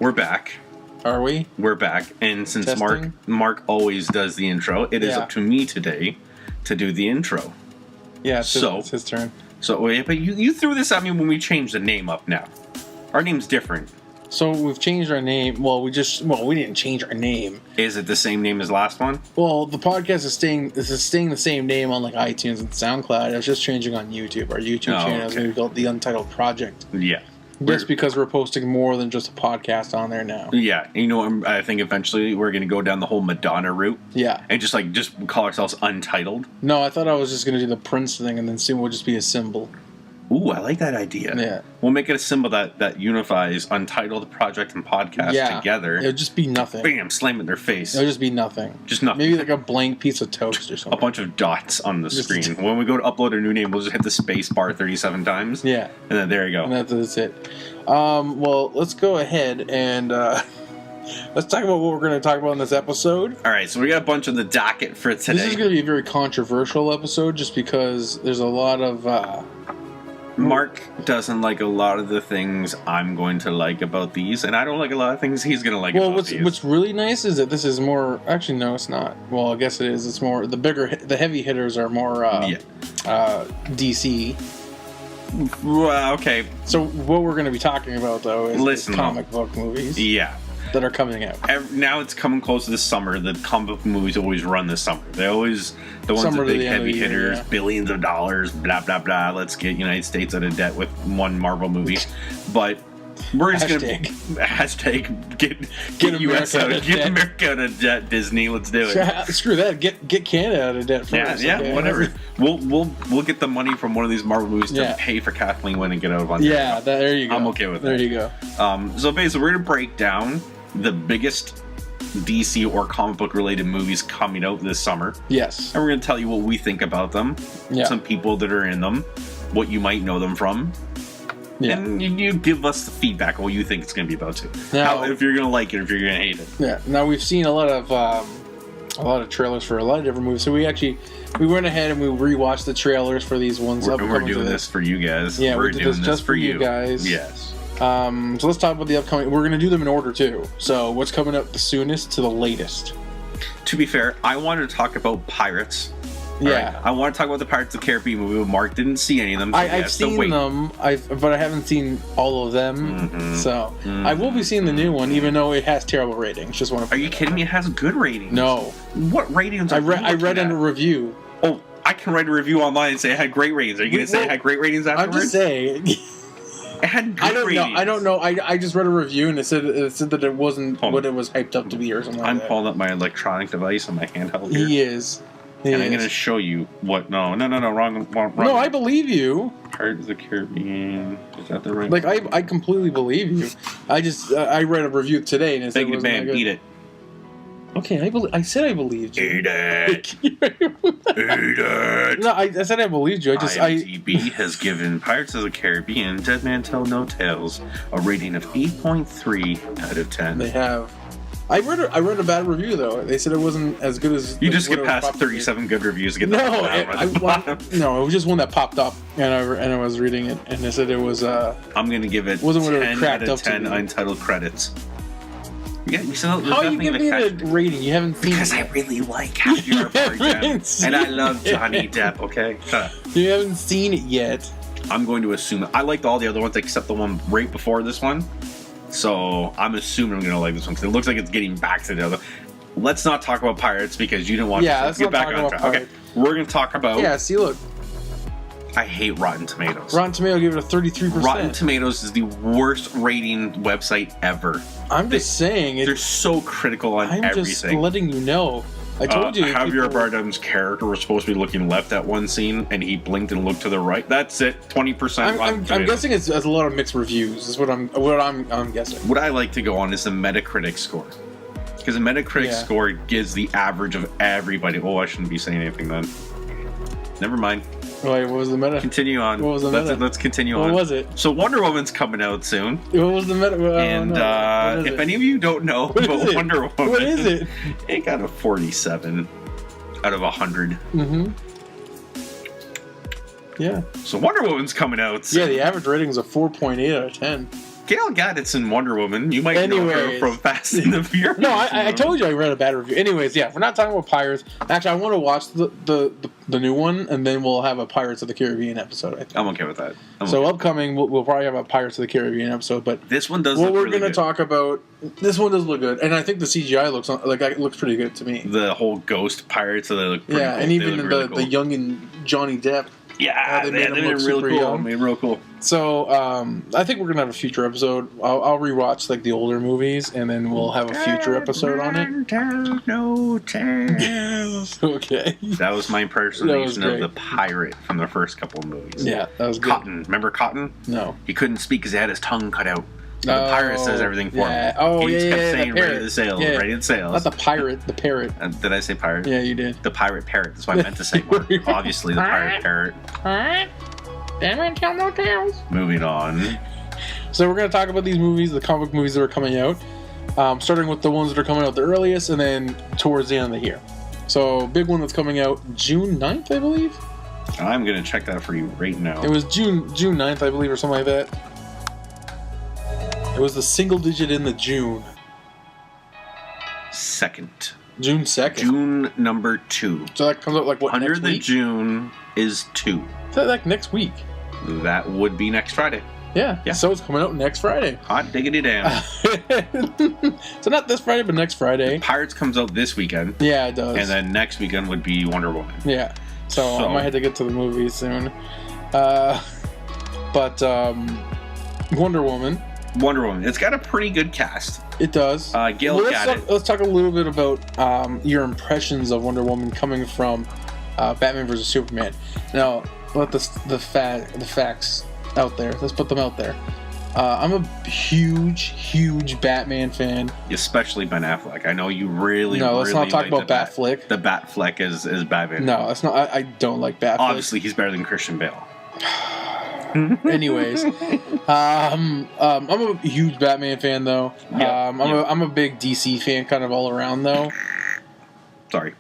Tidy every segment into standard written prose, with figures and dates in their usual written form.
We're back. Are we? We're back. And since Testing? Mark always does the intro, it is up to me today to do the intro. Yeah, it's his turn. So, but you threw this at me when we changed the name up now. Our name's different. So we've changed our name. Well, we didn't change our name. Is it the same name as last one? Well, the podcast is staying the same name on like iTunes and SoundCloud. I was just changing on YouTube. Our YouTube channel is going to be called The Untitled Project. Yeah. Just because we're posting more than just a podcast on there now. Yeah. You know, I think eventually we're going to go down the whole Madonna route. Yeah. And just call ourselves Untitled. No, I thought I was just going to do the Prince thing and then soon we'll just be a symbol. Ooh, I like that idea. Yeah. We'll make it a symbol that unifies Untitled Project and Podcast together. It'll just be nothing. Bam, slam in their face. It'll just be nothing. Just nothing. Maybe like a blank piece of toast or something. A bunch of dots on the screen. When we go to upload a new name, we'll just hit the space bar 37 times. Yeah. And then there you go. And that's it. Well, let's go ahead and let's talk about what we're going to talk about in this episode. All right, so we got a bunch on the docket for today. This is going to be a very controversial episode just because there's a lot of... Mark doesn't like a lot of the things I'm going to like about these, and I don't like a lot of things he's going to like about these. What's really nice is that this is more... Actually, no, it's not. Well, I guess it is. It's more... The heavy hitters are more DC. Well, okay. So what we're going to be talking about, though, is comic book movies. Yeah. That are coming out. Now it's coming close to the summer. The comic book movies always run this summer. They always, the ones with big heavy hitters, billions of dollars, blah, blah, blah. Let's get United States out of debt with one Marvel movie. But we're just going to... Hashtag get US out of debt. Get America out of debt, Disney. Let's do it. Screw that. Get Canada out of debt first. Yeah, okay? Whatever. We'll get the money from one of these Marvel movies to pay for Kathleen Wynne and get out of Ontario. Yeah, there you go. I'm okay with that. There you go. So basically, we're going to break down the biggest DC or comic book related movies coming out this summer. Yes. And we're going to tell you what we think about them, some people that are in them, what you might know them from. Yeah. And you give us the feedback on what you think it's going to be about too. Now, if you're going to like it, if you're going to hate it. Yeah. Now we've seen a lot of trailers for a lot of different movies. So we went ahead and we rewatched the trailers for these ones. We're doing this for you guys. Yeah, we're doing this just for you guys. Yes. So let's talk about the upcoming. We're going to do them in order too. So what's coming up the soonest to the latest? To be fair, I wanted to talk about Pirates. Yeah. Right? I want to talk about the Pirates of the Caribbean movie, but Mark didn't see any of them. So I've seen them, but I haven't seen all of them. Mm-hmm. So I will be seeing the new one, even though it has terrible ratings. Just want to. Are you kidding me? It has good ratings. No. What ratings? I read in a review. Oh, I can write a review online and say it had great ratings. Are you going to say it had great ratings afterwards? I'm just saying. It had good ratings. I don't know. I just read a review and it said that it wasn't what it was hyped up to be or something like that. I'm pulling up my electronic device on my handheld here. He is. I'm going to show you what... No, wrong. No, I believe you. Pirates of the Caribbean. Is that the right... Like, I completely believe you. I read a review today and it said it wasn't that good. Eat it. Okay, I said I believed you. Eat it. Eat it. No, I said I believed you. IMDb has given Pirates of the Caribbean, Dead Man Tell No Tales, a rating of 8.3 out of 10. They have. I read a bad review though. They said it wasn't as good as. You just get past 37 good reviews to get the no, it was just one that popped up, and I was reading it, and they said it was. I'm gonna give it 10 out of 10 untitled credits. Yeah, how are you giving it a rating? You haven't seen because I really like Happy Hour Program, and I love Johnny Depp. Okay, shut up. You haven't seen it yet. I'm going to assume I liked all the other ones except the one right before this one. So I'm assuming I'm going to like this one because it looks like it's getting back to the other. Let's not talk about Pirates because you didn't want to get back on track. Okay, we're going to talk about. Yeah, see, look. I hate Rotten Tomatoes. Rotten Tomatoes gave it a 33%. Rotten Tomatoes is the worst rating website ever. I'm just saying. They're so critical on everything. I'm just letting you know. I told you. Javier Bardem's character was supposed to be looking left at one scene, and he blinked and looked to the right. That's it. 20%. I'm guessing it's a lot of mixed reviews. Is what I'm guessing. What I like to go on is the Metacritic score, because the Metacritic score gives the average of everybody. Oh, I shouldn't be saying anything then. Never mind. Wait, what was the meta? Continue on. What was the meta? Let's continue on. What was it? So Wonder Woman's coming out soon. What was the meta? And if any of you don't know about Wonder Woman, what is it? It got a 47 out of 100. Mm-hmm. Yeah. So Wonder Woman's coming out soon. Yeah, the average rating is a 4.8 out of 10. Gail Gaddet's in Wonder Woman. You might know her from Fast and the Furious. No, I told you I read a bad review. Anyways, yeah, we're not talking about pirates. Actually, I want to watch the new one, and then we'll have a Pirates of the Caribbean episode. I think. I'm okay with that. Upcoming, we'll probably have a Pirates of the Caribbean episode. But this one does. What we're going to talk about. This one does look good, and I think the CGI looks pretty good to me. The whole ghost pirates, so they look pretty cool. And even the young and Johnny Depp. Yeah, they made him real cool. Young. Made real cool. So I think we're gonna have a future episode. I'll rewatch like the older movies, and then we'll have a future episode on it. No tales. Okay. That was my impersonation of the pirate from the first couple of movies. Yeah, that was good. Cotton. Remember Cotton? No. He couldn't speak because he had his tongue cut out. The pirate says everything for him. Oh, he just kept saying, the ready to sail, ready to sail. Not the pirate, the parrot. Did I say pirate? Yeah, you did. The pirate parrot. That's what I meant to say. Obviously, the pirate parrot. Damn it, tell no tales. Moving on. So we're going to talk about these movies, the comic movies that are coming out. Starting with the ones that are coming out the earliest, and then towards the end of the year. So, big one that's coming out June 9th, I believe? I'm going to check that for you right now. It was June 9th, I believe, or something like that. It was the single digit in the June. 2nd. June 2nd? June number 2. So that comes out like what, under next the week? June is 2. Is that like next week? That would be next Friday. Yeah. So it's coming out next Friday. Hot diggity damn. So not this Friday, but next Friday. Pirates comes out this weekend. Yeah, it does. And then next weekend would be Wonder Woman. Yeah. So I might have to get to the movies soon. But Wonder Woman. It's got a pretty good cast. It does. Gail Gaddett. Let's talk a little bit about your impressions of Wonder Woman coming from Batman vs. Superman. Now, let the facts out there. Let's put them out there. I'm a huge Batman fan. Especially Ben Affleck. I know you really. No, let's not talk about Batfleck. The Batfleck is Batman. No, that's not. I don't like Batfleck. Obviously, he's better than Christian Bale. Anyways, I'm a huge Batman fan though. I'm a big DC fan, kind of all around though. Sorry.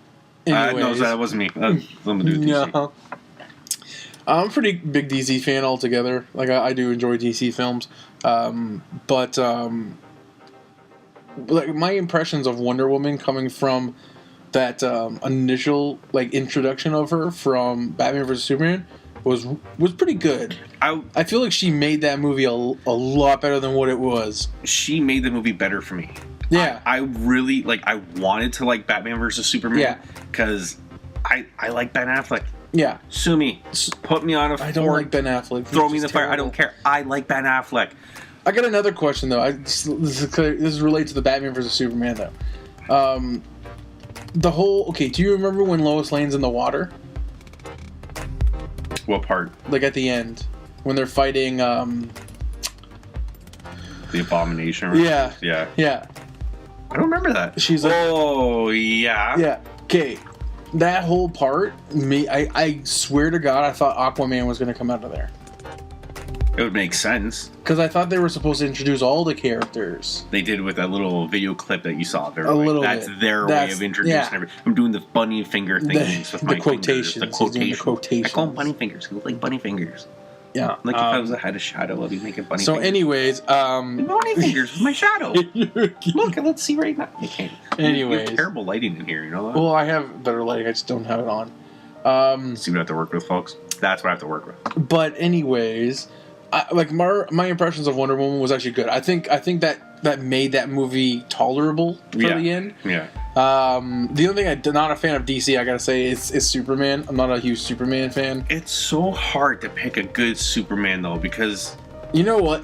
Anyways, no, that wasn't me. Something to do with DC. No. I'm a pretty big DC fan altogether. Like I do enjoy DC films, but like my impressions of Wonder Woman coming from that initial like introduction of her from Batman vs Superman was pretty good. I feel like she made that movie a lot better than what it was. She made the movie better for me. Yeah. I really I wanted to like Batman vs Superman because I like Ben Affleck. Yeah. Sue me. Put me on a I don't like Ben Affleck. Throw me in the fire. I don't care. I like Ben Affleck. I got another question though. This is related to the Batman vs Superman though. The whole do you remember when Lois Lane's in the water? What part? Like at the end when they're fighting the Abomination. Yeah. I don't remember that. She's like, oh yeah. Yeah. Okay. That whole part, I swear to God, I thought Aquaman was going to come out of there. It would make sense. Because I thought they were supposed to introduce all the characters. They did with that little video clip that you saw. That's their way of introducing everything. I'm doing the bunny finger things with my quotations. The quotations. I call them bunny fingers. He look like bunny fingers. Yeah. Like if I had a shadow, I'd be making bunny fingers. So anyways... bunny fingers with my shadow. Look, let's see right now. You can't. Anyways. You have terrible lighting in here, you know that? Well, I have better lighting. I just don't have it on. See what I have to work with, folks? That's what I have to work with. But anyways... my impressions of Wonder Woman was actually good. I think that made that movie tolerable for the end. Yeah. The only thing I'm not a fan of DC, I gotta say, is Superman. I'm not a huge Superman fan. It's so hard to pick a good Superman though, because you know what,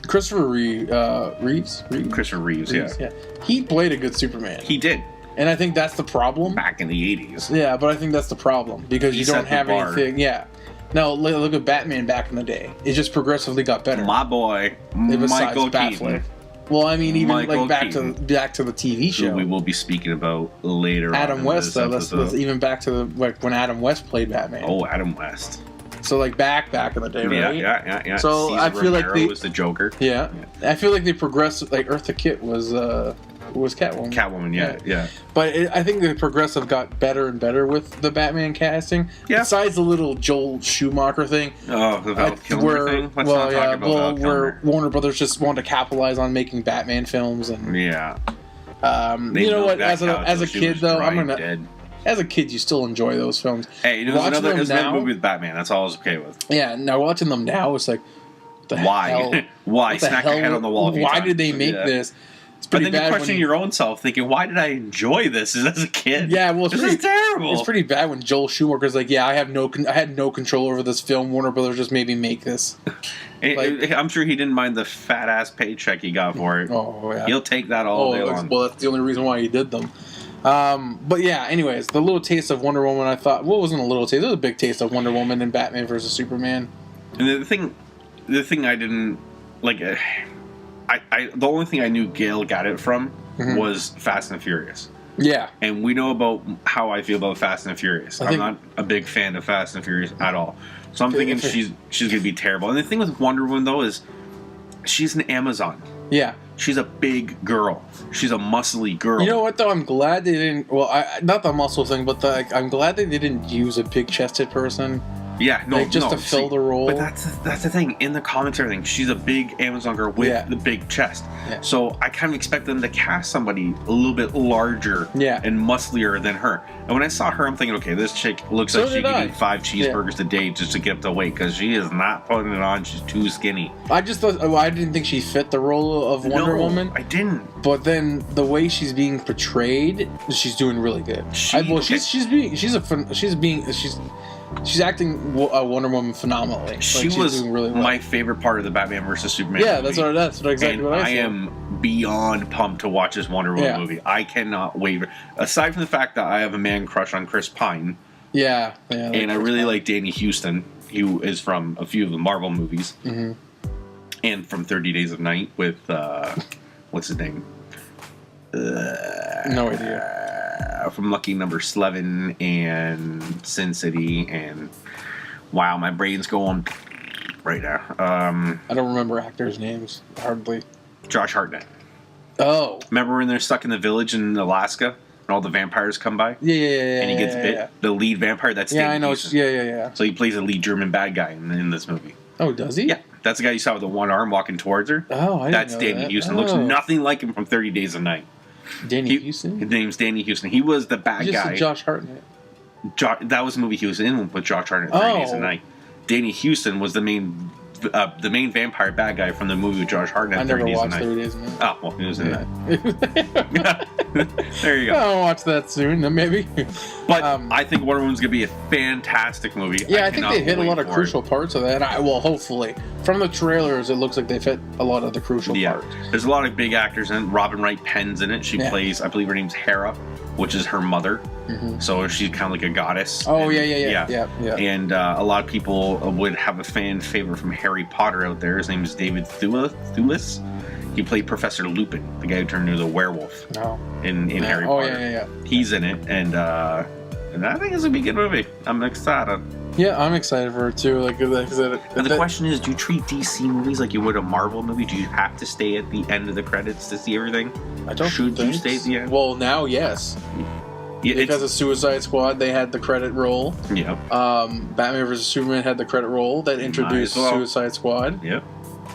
Christopher Reeves. Christopher Reeves, yeah. He played a good Superman. He did. And I think that's the problem. Back in the 80s. Yeah, but I think that's the problem because you don't have anything. Yeah. No, look at Batman back in the day. It just progressively got better. My boy, Michael Keaton. Well, I mean, even Michael back to the TV show. Who we will be speaking about later. Adam West, though. Let's even back to when Adam West played Batman. Oh, Adam West. So back in the day, right? Yeah. So Caesar I feel Romero like was the Joker. Yeah. I feel like they progressed. Like Eartha Kitt was was Catwoman. Catwoman, yeah. But I think the progressive got better and better with the Batman casting. Yeah. Besides the little Joel Schumacher thing. Oh, the Val Kilmer thing? Let's not talk about Val Kilmer. Where Warner Brothers just wanted to capitalize on making Batman films. And yeah. You know what? As a kid, though, dead. As a kid, you still enjoy those films. Hey, it was another movie with Batman. That's all I was okay with. Yeah, now watching them now, it's like, what the why? hell? Why? Smack your head on the wall. Why did they make this? It's but pretty then bad you question your own self, thinking, why did I enjoy this as a kid? Yeah, well, this is terrible. It's pretty bad when Joel Schumacher's like, yeah, I had no control over this film. Warner Brothers just made me make this. I'm sure he didn't mind the fat ass paycheck he got for it. Oh yeah, he'll take that all day long. Well, that's the only reason why he did them. But yeah, anyways, the little taste of Wonder Woman, I thought, well, it wasn't a little taste, it was a big taste of Wonder Woman and Batman vs Superman. And the thing I didn't like, the only thing I knew Gail got it from was Fast and Furious. Yeah, and we know about how I feel about Fast and Furious. I'm not a big fan of Fast and Furious at all. So I'm thinking she's gonna be terrible. And the thing with Wonder Woman though is she's an Amazon. Yeah. She's a big girl. She's a muscly girl. You know what though? I'm glad they didn't. Well, not the muscle thing, but I'm glad they didn't use a big-chested person. Yeah, to fill the role. But that's the thing. In the commentary thing, she's a big Amazon girl with the big chest. Yeah. So I kind of expect them to cast somebody a little bit larger and musclier than her. And when I saw her, I'm thinking, okay, this chick looks like she can eat 5 cheeseburgers a day just to get up to weight, because she is not putting it on. She's too skinny. I just thought I didn't think she fit the role of Wonder Woman. I didn't. But then the way she's being portrayed, she's doing really good. She's acting Wonder Woman phenomenally. She was doing really well. My favorite part of the Batman vs Superman movie. That's exactly what I said. I am beyond pumped to watch this Wonder Woman movie. I cannot wait. Aside from the fact that I have a man crush on Chris Pine. Yeah. And I really like Danny Houston, who is from a few of the Marvel movies. Mm-hmm. And from 30 Days of Night with, what's his name? No idea. From Lucky Number 11 and Sin City, and wow, my brain's going right now. I don't remember actors' names hardly. Josh Hartnett. Oh, remember when they're stuck in the village in Alaska and all the vampires come by? Yeah. And he gets bit. Yeah. The lead vampire. That's Danny Houston. Yeah. So he plays a lead German bad guy in this movie. Oh, does he? Yeah, that's the guy you saw with the one arm walking towards her. Oh, that's Danny Houston. Looks nothing like him from 30 Days of Night. Danny Houston? His name's Danny Houston. He was the bad guy. Josh Hartnett. That was the movie he was in with Josh Hartnett. 30 Days a Night. Danny Houston was the main vampire bad guy from the movie with Josh Hartnett. I never watched 30 Days a Night. Oh, well, he was in that. There you go. I'll watch that soon, maybe. But I think Wonder Woman's going to be a fantastic movie. Yeah, I think they hit a lot of crucial parts of that. Hopefully. From the trailers, it looks like they've hit a lot of the crucial parts. There's a lot of big actors in it. Robin Wright Penn's in it. She plays, I believe her name's Hera, which is her mother. Mm-hmm. So she's kind of like a goddess. Oh, yeah. And a lot of people would have a fan favorite from Harry Potter out there. His name is David Thewlis. He played Professor Lupin, the guy who turned into the werewolf in Harry Potter. Yeah. He's in it, and I think it's going to be a good movie. I'm excited. Yeah, I'm excited for it too. And the question is, do you treat DC movies like you would a Marvel movie? Do you have to stay at the end of the credits to see everything? I don't. Should you stay at the end? Well, now yes. Yeah, because of Suicide Squad, they had the credit roll. Yeah. Batman vs Superman had the credit roll that introduced Suicide Squad. Yep.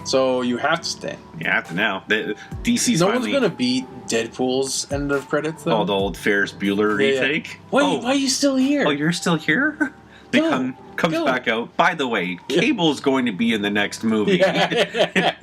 So you have to stay. You have to now. DC's no one's gonna beat Deadpool's end of credits though. Oh, the old Ferris Bueller retake. Wait, why are you still here? Oh, you're still here? They comes back out. By the way, Cable's going to be in the next movie.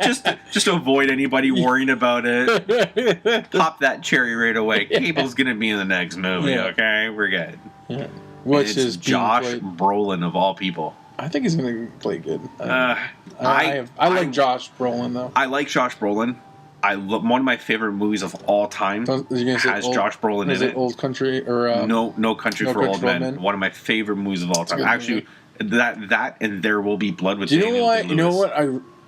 just to avoid anybody worrying about it. Pop that cherry right away. Cable's going to be in the next movie. Okay, we're good. Yeah. Which is Josh Brolin of all people. I think he's going to play good. I like Josh Brolin though. I like Josh Brolin. One of my favorite movies of all time has Josh Brolin in it. Is it Old Country or No Country for Old Men? One of my favorite movies of all time. Actually, that and There Will Be Blood with Daniel Day-Lewis. You know what?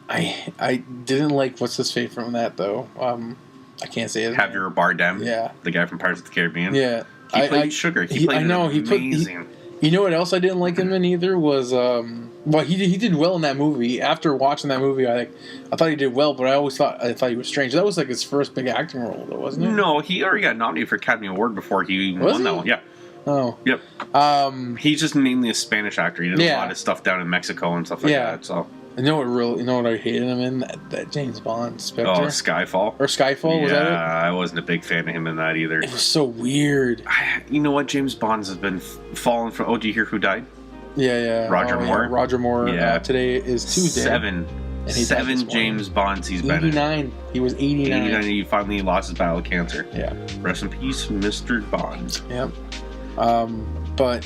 I didn't like what's his face from that though. I can't say it. Javier Bardem. Yeah, the guy from Pirates of the Caribbean. Yeah, he played Sugar. He played amazing. You know what else I didn't like him in either was he did well in that movie. After watching that movie, I thought he did well, but I thought he was strange. That was like his first big acting role, though, wasn't it? No, he already got nominated for Academy Award before he won that one. Yeah. Oh. Yep. He's just mainly a Spanish actor. He did a lot of stuff down in Mexico and stuff like that. So. You know what I hated him in? That James Bond Spectre. Oh, Skyfall. Or Skyfall, was that it? Yeah, I wasn't a big fan of him in that either. It was so weird. You know what? James Bond has been falling from... Oh, do you hear who died? Yeah. Roger Moore. Yeah. Roger Moore. Yeah. Today is Tuesday. Seven James Bonds he's been in. 89. He was 89. 89, and he finally lost his battle with cancer. Yeah. Rest in peace, Mr. Bond. Yep. But...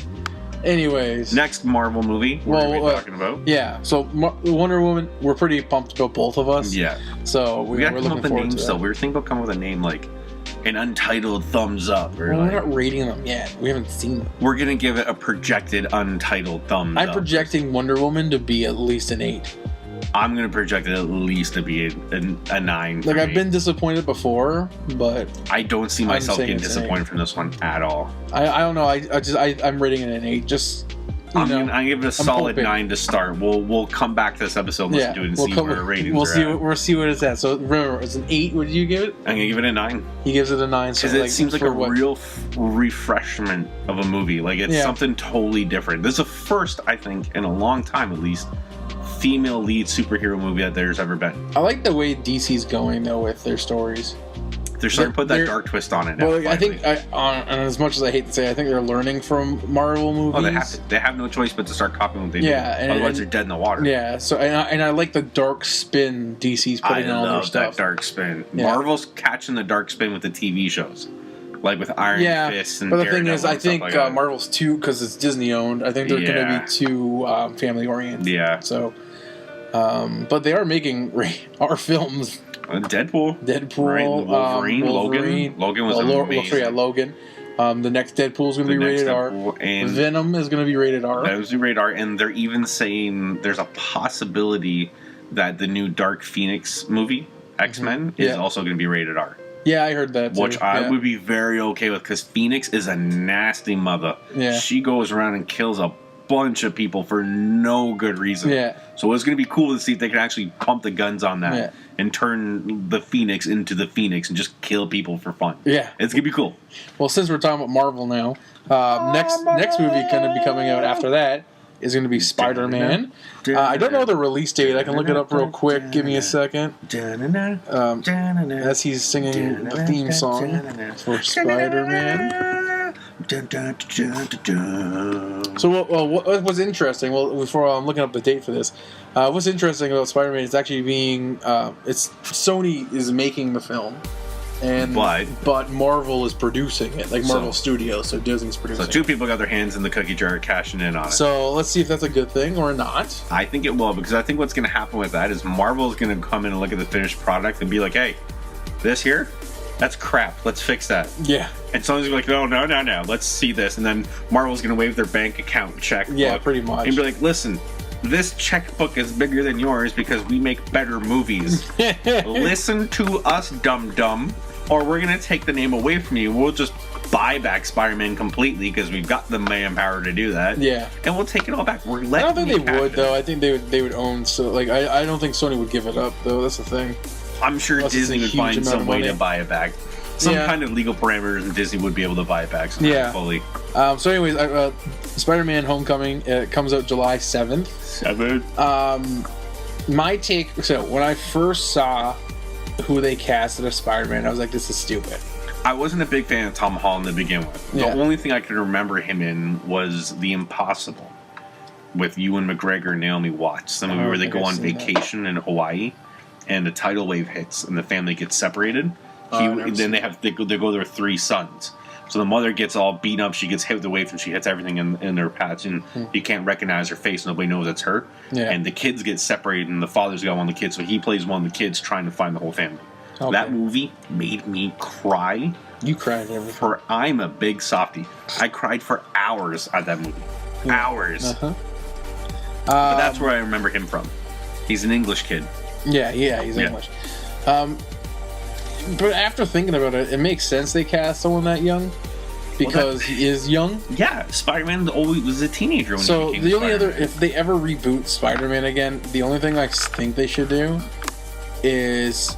Anyways, next Marvel movie we're talking about. Yeah, so Wonder Woman, we're pretty pumped about both of us. Yeah, so we're looking forward to names. So we were thinking about coming with a name like an Untitled Thumbs Up. We're not rating them yet. We haven't seen them. We're gonna give it a projected Untitled Thumbs Up. I'm projecting Wonder Woman to be at least an 8. I'm gonna project it at least to be a 9. Like I've been disappointed before, but I don't see myself getting disappointed from this one at all. I don't know. I'm rating it an 8. Just I'm gonna give it a solid 9 to start. We'll come back to this episode and listen to it and see where our ratings are. We'll see what it's at. So remember, it's an 8. What did you give it? I'm gonna give it a 9. He gives it a 9 because it seems like a real refreshment of a movie. Like it's something totally different. This is the first, I think, in a long time at least, female lead superhero movie that there's ever been. I like the way DC's going though with their stories. They're starting to put that dark twist on it now. Well, I think, and as much as I hate to say, I think they're learning from Marvel movies. Oh, they have to. They have no choice but to start copying what they do. Otherwise, they're dead in the water. Yeah. So, and I like the dark spin DC's putting on their stuff. I love that dark spin. Yeah. Marvel's catching the dark spin with the TV shows, like with Iron Fist and Daredevil. But the thing is, I think Marvel's too, because it's Disney owned. I think they're going to be too family oriented. Yeah. So, but they are making our films. Deadpool, right? Wolverine, Logan was amazing. Logan. The next Deadpool is going to be rated R. And Venom is going to be rated R. That was rated R, and they're even saying there's a possibility that the new Dark Phoenix movie, X-Men, is also going to be rated R. Yeah, I heard that too. Which I would be very okay with, because Phoenix is a nasty mother. Yeah. She goes around and kills a bunch of people for no good reason. Yeah. So it's going to be cool to see if they can actually pump the guns on that and turn the Phoenix into the Phoenix and just kill people for fun. Yeah. It's going to be cool. Well, since we're talking about Marvel now, next movie going to be coming out after that is going to be Spider-Man. I don't know the release date. I can look it up real quick. Give me a second. As he's singing the theme song for Spider-Man. So what's interesting? Well, before I'm looking up the date for this, what's interesting about Spider-Man is actually being Sony is making the film, and but Marvel is producing it, like Marvel Studios. So Disney's producing. So two people got their hands in the cookie jar, cashing in on it. So let's see if that's a good thing or not. I think it will, because I think what's going to happen with that is Marvel is going to come in and look at the finished product and be like, "Hey, this here, that's crap. Let's fix that." Yeah. And Sony's like, no, let's see this. And then Marvel's going to wave their bank account checkbook. Yeah, pretty much. And be like, listen, this checkbook is bigger than yours because we make better movies. Listen to us, dum-dum, or we're going to take the name away from you. We'll just buy back Spider-Man completely because we've got the manpower to do that. Yeah. And we'll take it all back. I don't think they would, though. I think they would own... So, like, I don't think Sony would give it up, though. That's the thing. I'm sure Disney would find some way to buy it back. Some kind of legal parameters, and Disney would be able to buy it back fully. So anyways, Spider-Man Homecoming comes out July 7th. My take... So, when I first saw who they casted as Spider-Man, I was like, this is stupid. I wasn't a big fan of Tom Holland to begin with. The only thing I could remember him in was The Impossible, with Ewan McGregor and Naomi Watts. The movie where they go on vacation in Hawaii, and the tidal wave hits, and the family gets separated. Then they go their 3 sons. So the mother gets all beat up. She gets hit with the wave, and she hits everything in her patch, and you can't recognize her face. Nobody knows it's her. Yeah. And the kids get separated, and the father's got one of the kids, so he plays one of the kids trying to find the whole family. Okay. That movie made me cry. You cried everything. I'm a big softie. I cried for hours at that movie. Hours. Uh-huh. But that's where I remember him from. He's an English kid. Yeah, he's English. But after thinking about it, it makes sense they cast someone that young. because he is young. Yeah, Spider-Man always was a teenager when he became the only Spider-Man. other, if they ever reboot Spider-Man again, the only thing I think they should do is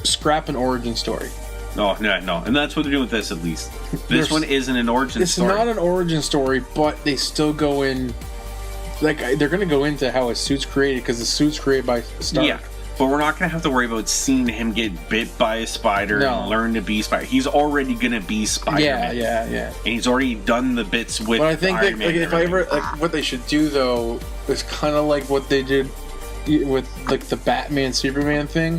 scrap an origin story. No, and that's what they're doing with this. At least this one isn't an origin story. It's not an origin story, but they still go in. Like they're going to go into how his suit's created because the suit's created by Stark. Yeah, but we're not going to have to worry about seeing him get bit by a spider and learn to be Spider. He's already going to be Spider-Man. Yeah. And he's already done the bits with. But I think Iron Man if I ever what they should do though is kind of like what they did with like the Batman Superman thing,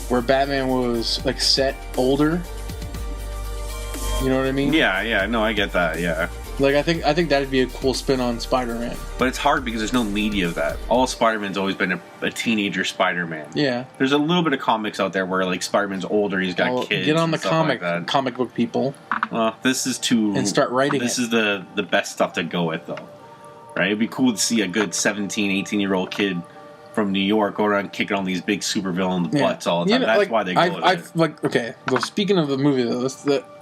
where Batman was like set older. You know what I mean? Yeah. No, I get that. Yeah. Like I think that'd be a cool spin on Spider-Man. But it's hard because there's no media of that. All Spider-Man's always been a teenager Spider-Man. Yeah. There's a little bit of comics out there where like Spider-Man's older, he's got kids. Get on the like comic book people. This is too and start writing. This is the best stuff to go with though. Right? It'd be cool to see a good 17, 18-year-old kid from New York go around kicking on these big supervillain butts all the time. That's why they go with it. Okay, well, speaking of the movie though,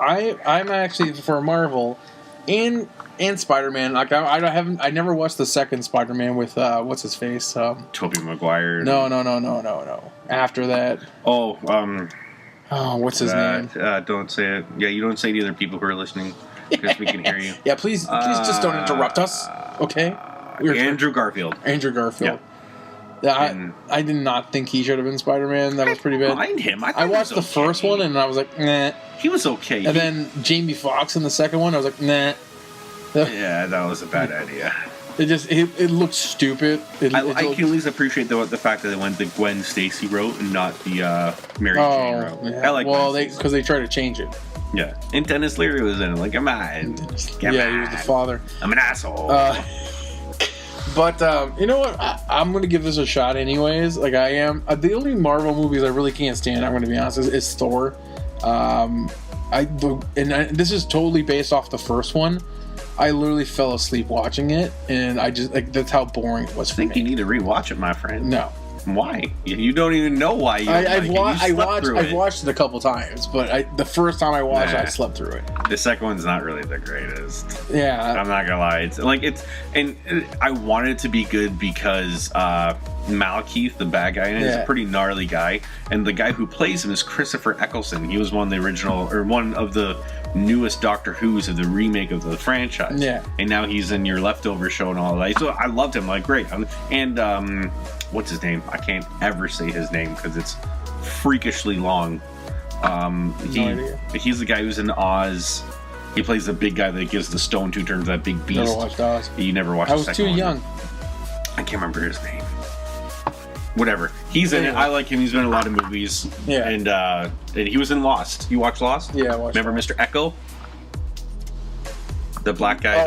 I'm actually for Marvel and Spider-Man. Like I never watched the second Spider-Man with what's his face? Tobey Maguire. No. After that. What's his name? Don't say it. Yeah, you don't say it to other people who are listening because we can hear you. Yeah, please just don't interrupt us. Okay. Andrew Garfield. Yeah. I did not think he should have been Spider-Man. That was pretty bad. Mind him. I watched the first one and I was like, nah. He was okay. And then Jamie Foxx in the second one, I was like, nah. Yeah, that was a bad idea. It looked stupid. I can at least appreciate the fact that they went the Gwen Stacy route and not the Mary Jane route. Yeah. I like because they tried to change it. Yeah, and Dennis Leary was in it. Like, come on. He was the father. I'm an asshole. But you know what? I'm gonna give this a shot anyways. Like I am. The only Marvel movies I really can't stand, I'm gonna be honest, is Thor. This is totally based off the first one. I literally fell asleep watching it, and I just that's how boring it was for me. I think you need to rewatch it, my friend. No. Why? You don't even know why. I've watched it a couple times, but the first time I watched it, I slept through it. The second one's not really the greatest. Yeah, I'm not gonna lie. I wanted it to be good because Malekith, the bad guy in it, is a pretty gnarly guy, and the guy who plays him is Christopher Eccleston. He was one of the newest Doctor Who's of the remake of the franchise. Yeah, and now he's in your Leftover show and all that. So I loved him. Like, great. And what's his name? I can't ever say his name because it's freakishly long. He's the guy who's in Oz. He plays the big guy that gives the stone to turn to that big beast. Never watched Oz. You never watched the second one. I was too young. I can't remember his name. Whatever. He's in it. I like him. He's been in a lot of movies. Yeah. And he was in Lost. You watched Lost? Yeah, I watched Remember Lost. Mr. Echo? The black guy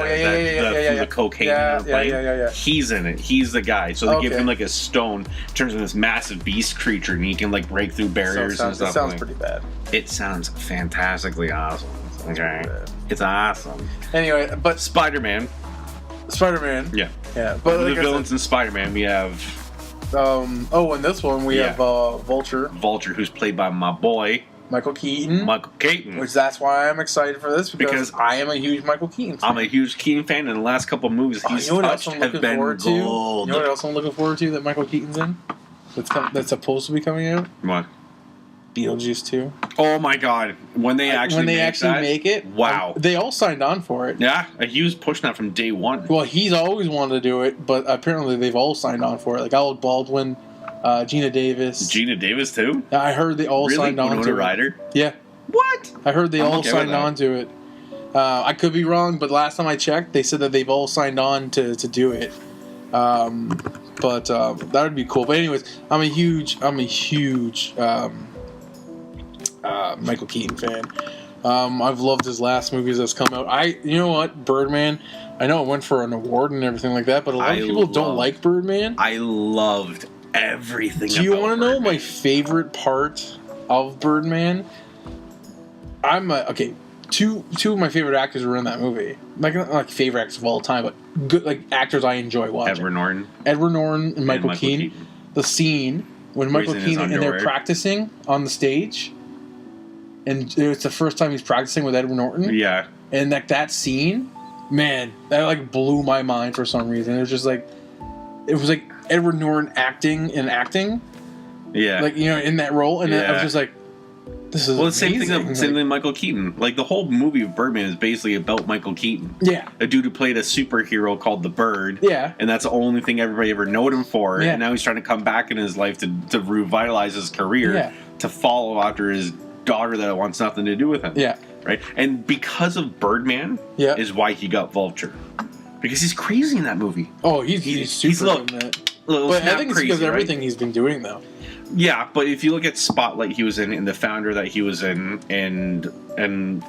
the cocaine and everything. Yeah. He's in it. He's the guy. So they give him like a stone, turns into this massive beast creature, and he can like break through barriers and stuff. It sounds pretty bad. It sounds fantastically awesome. Okay. It's awesome. Anyway, but Spider-Man. Yeah. But the villains in Spider-Man, we have in this one we have Vulture. Vulture, who's played by my boy Michael Keaton. Which that's why I'm excited for this because I am a huge Michael Keaton fan. I'm a huge Keaton fan, and the last couple of movies he's touched have been gold. You know what else I'm looking forward to that Michael Keaton's in? That's supposed to be coming out? What? Beetlejuice 2. Oh my god. When they actually make it? Wow. They all signed on for it. Yeah, he was pushing that from day one. Well, he's always wanted to do it, but apparently they've all signed on for it. Like Alec Baldwin, Gina Davis. Gina Davis too? I heard they all signed on to it. Winona Ryder? Yeah. What? I heard they all signed on to it. I could be wrong, but last time I checked, they said that they've all signed on to do it. But that would be cool. But anyways, I'm a huge Michael Keaton fan. I've loved his last movies that's come out. You know what, Birdman. I know it went for an award and everything like that, but a lot of people don't like Birdman. I loved everything. Do you want to know my favorite part of Birdman? Two of my favorite actors were in that movie. Not like favorite actors of all time, but good like actors I enjoy watching. Edward Norton and Michael Keaton. The scene when Michael Keaton and they're practicing on the stage. and it's the first time he's practicing with Edward Norton. Yeah. And that scene, man, that like blew my mind for some reason. It was like Edward Norton acting. Yeah. Like, in that role, and I was just like, this is the same amazing. Same thing Michael Keaton. Like, the whole movie of Birdman is basically about Michael Keaton. Yeah. A dude who played a superhero called the Bird. Yeah. And that's the only thing everybody ever knowed him for. Yeah. And now he's trying to come back in his life to revitalize his career, to follow after his daughter that wants nothing to do with him. Yeah. Right? And because of Birdman is why he got Vulture. Because he's crazy in that movie. Oh, he's super good in that. But I think it's because of everything he's been doing, though. Yeah, but if you look at Spotlight he was in, and The Founder that he was in, and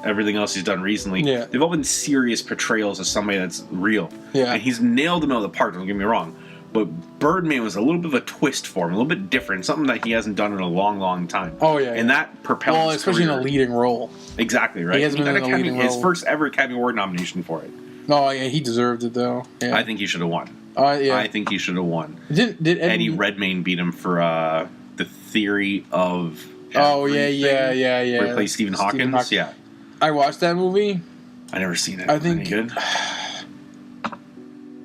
everything else he's done recently, they've all been serious portrayals of somebody that's real. Yeah. And he's nailed them out of the park, don't get me wrong. But Birdman was a little bit of a twist for him, a little bit different, something that he hasn't done in a long, long time. Oh, yeah. And that propelled his especially career. In a leading role. Exactly, right? He hasn't been in a leading role. His first ever Academy Award nomination for it. Oh, yeah, he deserved it, though. Yeah. I think he should have won. Yeah. I think he should have won. Did Eddie Redmayne beat him for The Theory of Everything, where he plays Stephen Hawkins. Yeah. I watched that movie. I never seen it. I think Any good?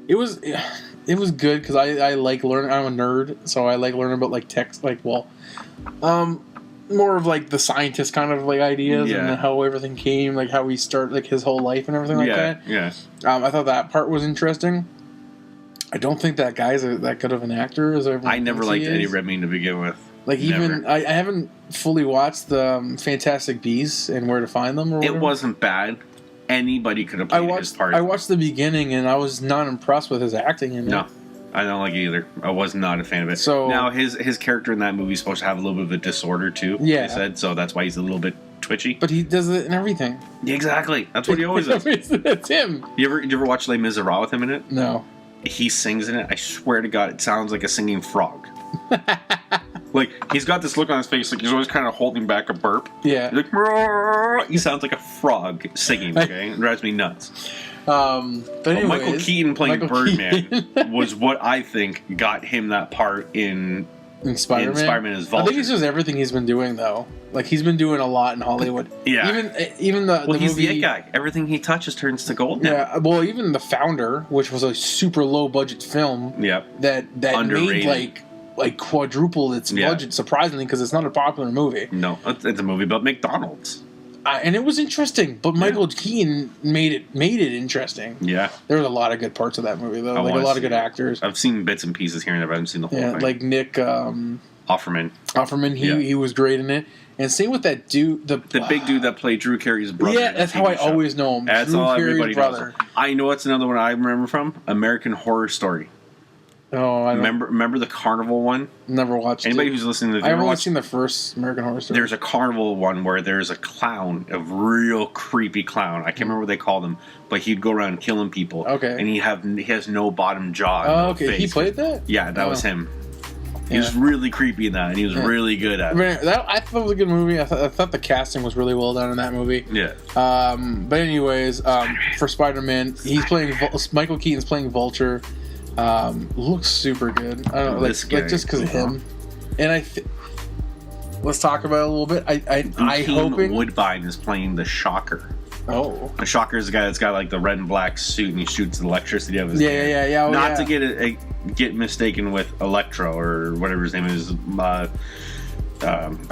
It was good because I like learning. I'm a nerd, so I like learning about like text, more of like the scientist kind of like ideas and how everything came, like how we start like his whole life and everything like that. Yeah. I thought that part was interesting. I don't think that guy's that good of an actor as everyone I never liked Eddie Redmayne to begin with. Like even I haven't fully watched the Fantastic Beasts and Where to Find Them. Or whatever. It wasn't bad. Anybody could have played his part. I watched the beginning and I was not impressed with his acting in it. No, I don't like it either. I was not a fan of it. So now his character in that movie is supposed to have a little bit of a disorder too. Yeah, they said so. That's why he's a little bit twitchy. But he does it in everything. Yeah, exactly. That's what he always does. That's him. You ever watch Les Miserables with him in it? No. He sings in it. I swear to God, it sounds like a singing frog. Like, he's got this look on his face, like he's always kind of holding back a burp. Yeah. He's like, he sounds like a frog singing, okay? It drives me nuts. But anyways, Michael Keaton playing Birdman was what I think got him that part in Spider-Man as Vulture. I think it's just everything he's been doing, though. Like, he's been doing a lot in Hollywood. Yeah. Even the he's movie, the it guy. Everything he touches turns to gold now. Yeah, well, even The Founder, which was a super low-budget film that made, like quadruple its budget, surprisingly, because it's not a popular movie. No, it's a movie about McDonald's. And it was interesting, but Michael Keaton made it interesting. Yeah. There was a lot of good parts of that movie, though. Like, a lot of good actors. I've seen bits and pieces here and there, but I haven't seen the whole thing. Like Nick... Offerman. He was great in it. And same with that dude... The big dude that played Drew Carey's brother. Yeah, that's how I always know him. That's Drew all Carey's everybody brother. knows. I know what's another one I remember from? American Horror Story. Oh, I don't remember the carnival one? Never watched Anybody who's listening to the I've only seen the first American Horror Story. There's a carnival one where there's a clown, a real creepy clown. I can't remember what they called him, but he'd go around killing people. Okay. And he has no bottom jaw. Oh, okay. He played that? Yeah, that was him. He was really creepy in that, and he was really good at it. I thought it was a good movie. I thought the casting was really well done in that movie. Yeah. But anyways, for Spider-Man, Michael Keaton's playing Vulture. Looks super good. I don't know, like just because of him. And let's talk about it a little bit. I hoping Woodbine is playing the Shocker. Oh, the Shocker is the guy that's got like the red and black suit and he shoots electricity out of his hand. Yeah. Not to get mistaken with Electro or whatever his name is. I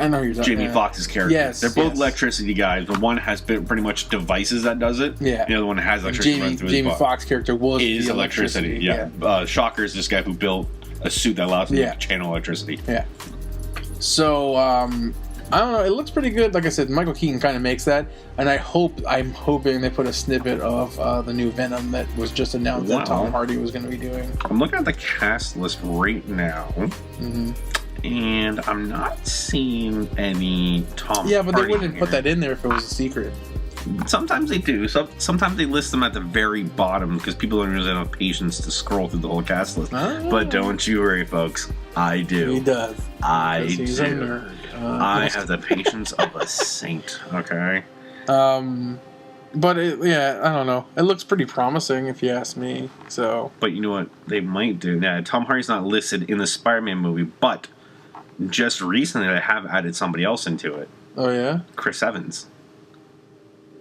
know you're Jamie Foxx's character. Yes, they're both electricity guys, but one has pretty much devices that does it. Yeah, the other one has electricity running through his body. Jamie Foxx character is electricity. Yeah. Shocker is this guy who built a suit that allows him to channel electricity. Yeah. So I don't know. It looks pretty good. Like I said, Michael Keaton kind of makes that, and I'm hoping they put a snippet of the new Venom that was just announced that Tom Hardy was going to be doing. I'm looking at the cast list right now. Mm-hmm. And I'm not seeing any Tom Hardy. Yeah, but they wouldn't put that in there if it was a secret. Sometimes they do. Sometimes they list them at the very bottom because people don't usually have patience to scroll through the whole cast list. Oh. But don't you worry, folks. I do. He does. He's a nerd. I have the patience of a saint. Okay. But I don't know. It looks pretty promising, if you ask me. So. But you know what they might do? Now, Tom Hardy's not listed in the Spider-Man movie, but just recently they have added somebody else into it. Oh yeah, Chris Evans.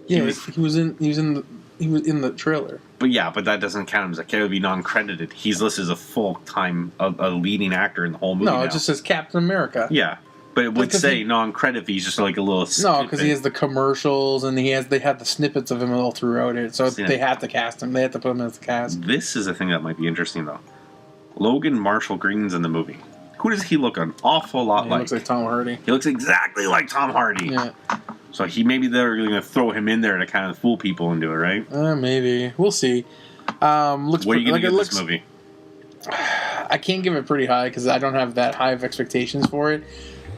Yeah, he was in the trailer. But that doesn't count him as it would be non-credited. He's listed as a full-time, a leading actor in the whole movie. No, it just says Captain America. Yeah, but it would say non-credit. He's just like a little. No, because he has the commercials and they have the snippets of him all throughout it. So they have to cast him. They have to put him as the cast. This is a thing that might be interesting though. Logan Marshall Green's in the movie. Who does he look an awful lot like? He looks like Tom Hardy. He looks exactly like Tom Hardy. Yeah. So they're going to throw him in there to kind of fool people into it, right? Maybe. We'll see. What are you going to give this movie? I can't give it pretty high because I don't have that high of expectations for it.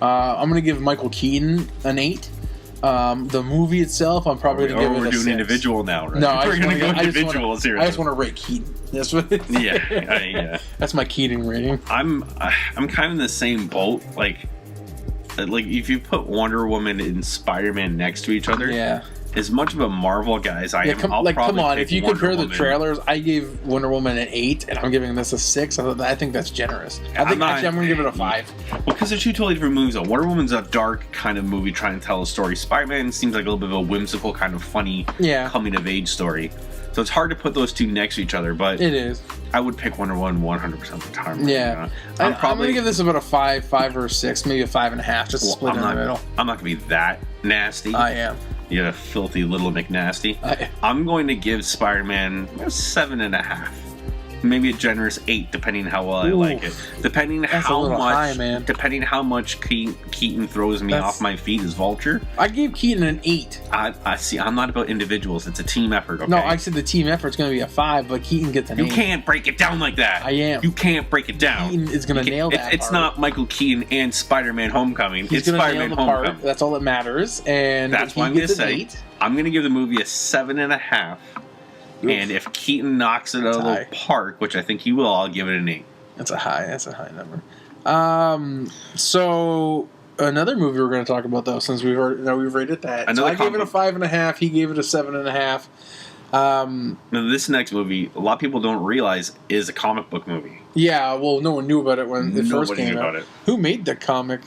I'm going to give Michael Keaton an 8. The movie itself, I'm probably going to give it a 6. We're doing individual now, right? No, we're going to go individuals here. I just want to rate Keaton. That's what it is. Yeah. That's my Keaton rating. I'm kind of in the same boat. Like if you put Wonder Woman and Spider-Man next to each other, as much of a Marvel guy as I am, come on. If you compare the trailers, I gave Wonder Woman an 8, and I'm giving this a 6. I think that's generous. I'm going to give it a 5. Well, because they're two totally different movies. Though. Wonder Woman's a dark kind of movie trying to tell a story. Spider-Man seems like a little bit of a whimsical, kind of funny, coming-of-age story. So it's hard to put those two next to each other, but it is. I would pick Wonder Woman 100% of the time. Yeah, I'm going to give this about a 5 or a 6, maybe a 5.5, just split in the middle. I'm not going to be that nasty. I am. You filthy little McNasty. I'm going to give Spider-Man a 7.5. Maybe a generous 8, depending how well I like it. Depending how much Keaton throws me off my feet as Vulture. I gave Keaton an 8. I see. I'm not about individuals. It's a team effort. Okay? No, I said the team effort's going to be a 5, but Keaton gets an 8. You can't break it down like that. I am. You can't break it down. Keaton is going to nail that. It's not Michael Keaton and Spider-Man: Homecoming. It's Spider-Man Homecoming. Part. That's all that matters. And that's what I'm going to say. I'm going to give the movie a 7.5. And if Keaton knocks it out of the park, which I think he will, I'll give it an 8. That's a high number. So another movie we're going to talk about though, since we've rated that. So I gave it a 5.5. He gave it a 7.5. Now this next movie, a lot of people don't realize, is a comic book movie. Yeah, well, no one knew about it when it first came out. Who made the comic?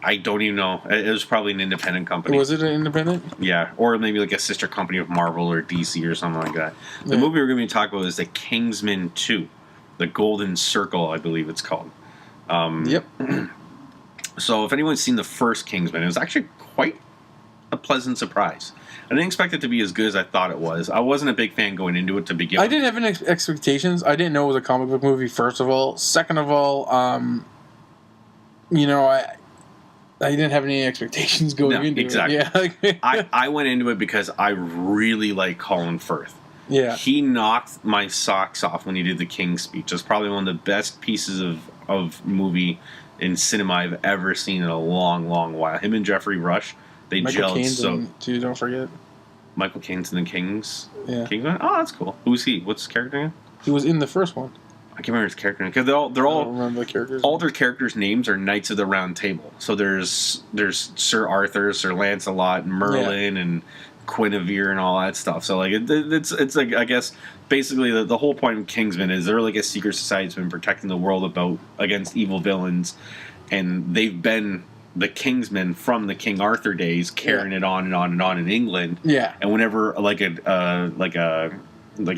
I don't even know. It was probably an independent company. Was it an independent? Yeah, or maybe like a sister company of Marvel or DC or something like that. The movie we're going to be talking about is The Kingsman 2. The Golden Circle, I believe it's called. Yep. So if anyone's seen the first Kingsman, it was actually quite a pleasant surprise. I didn't expect it to be as good as I thought it was. I wasn't a big fan going into it to begin with. I didn't have any expectations. I didn't know it was a comic book movie, first of all. Second of all, I didn't have any expectations going into it. Yeah. I went into it because I really like Colin Firth. Yeah. He knocked my socks off when he did the King's Speech. It's probably one of the best pieces of movie in cinema I've ever seen in a long, long while. Him and Jeffrey Rush, they gelled so... Too, don't forget. Michael Caine's in the King's... Yeah. Kingsman? Oh, that's cool. Who's he? What's his character name? He was in the first one. I can't remember his character name because they're all I don't remember the characters. All their characters' names are Knights of the Round Table. So there's Sir Arthur, Sir Lancelot, and Merlin, and Guinevere, and all that stuff. So like it's like, I guess basically the whole point of Kingsman is they're like a secret society that's been protecting the world against evil villains, and they've been the Kingsmen from the King Arthur days, carrying it on and on and on in England. Yeah, and whenever like a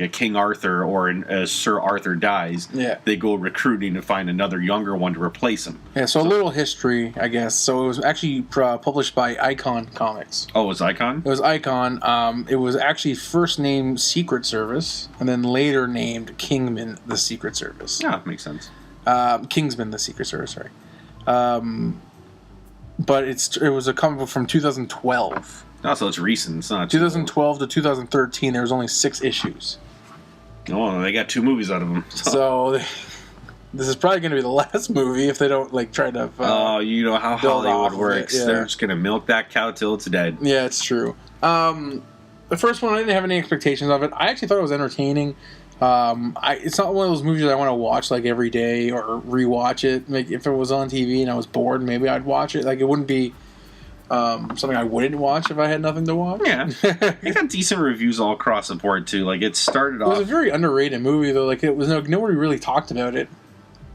King Arthur or a Sir Arthur dies, they go recruiting to find another younger one to replace him. Yeah, so a little history, I guess. So it was actually published by Icon Comics. Oh, it was Icon? It was Icon. It was actually first named Secret Service, and then later named Kingman the Secret Service. Yeah, makes sense. Kingsman the Secret Service, sorry. But it was a comic book from 2012. Oh, so it's recent. It's not 2012 to 2013. There was only 6 issues. Oh, they got 2 movies out of them. So this is probably going to be the last movie if they don't try to. You know how Hollywood works. Yeah. They're just going to milk that cow till it's dead. Yeah, it's true. The first one, I didn't have any expectations of it. I actually thought it was entertaining. It's not one of those movies that I want to watch every day or rewatch it. If it was on TV and I was bored, maybe I'd watch it. It wouldn't be. Something I wouldn't watch if I had nothing to watch. Yeah, it got decent reviews all across the board too. It started off. It was a very underrated movie though. It was nobody really talked about it.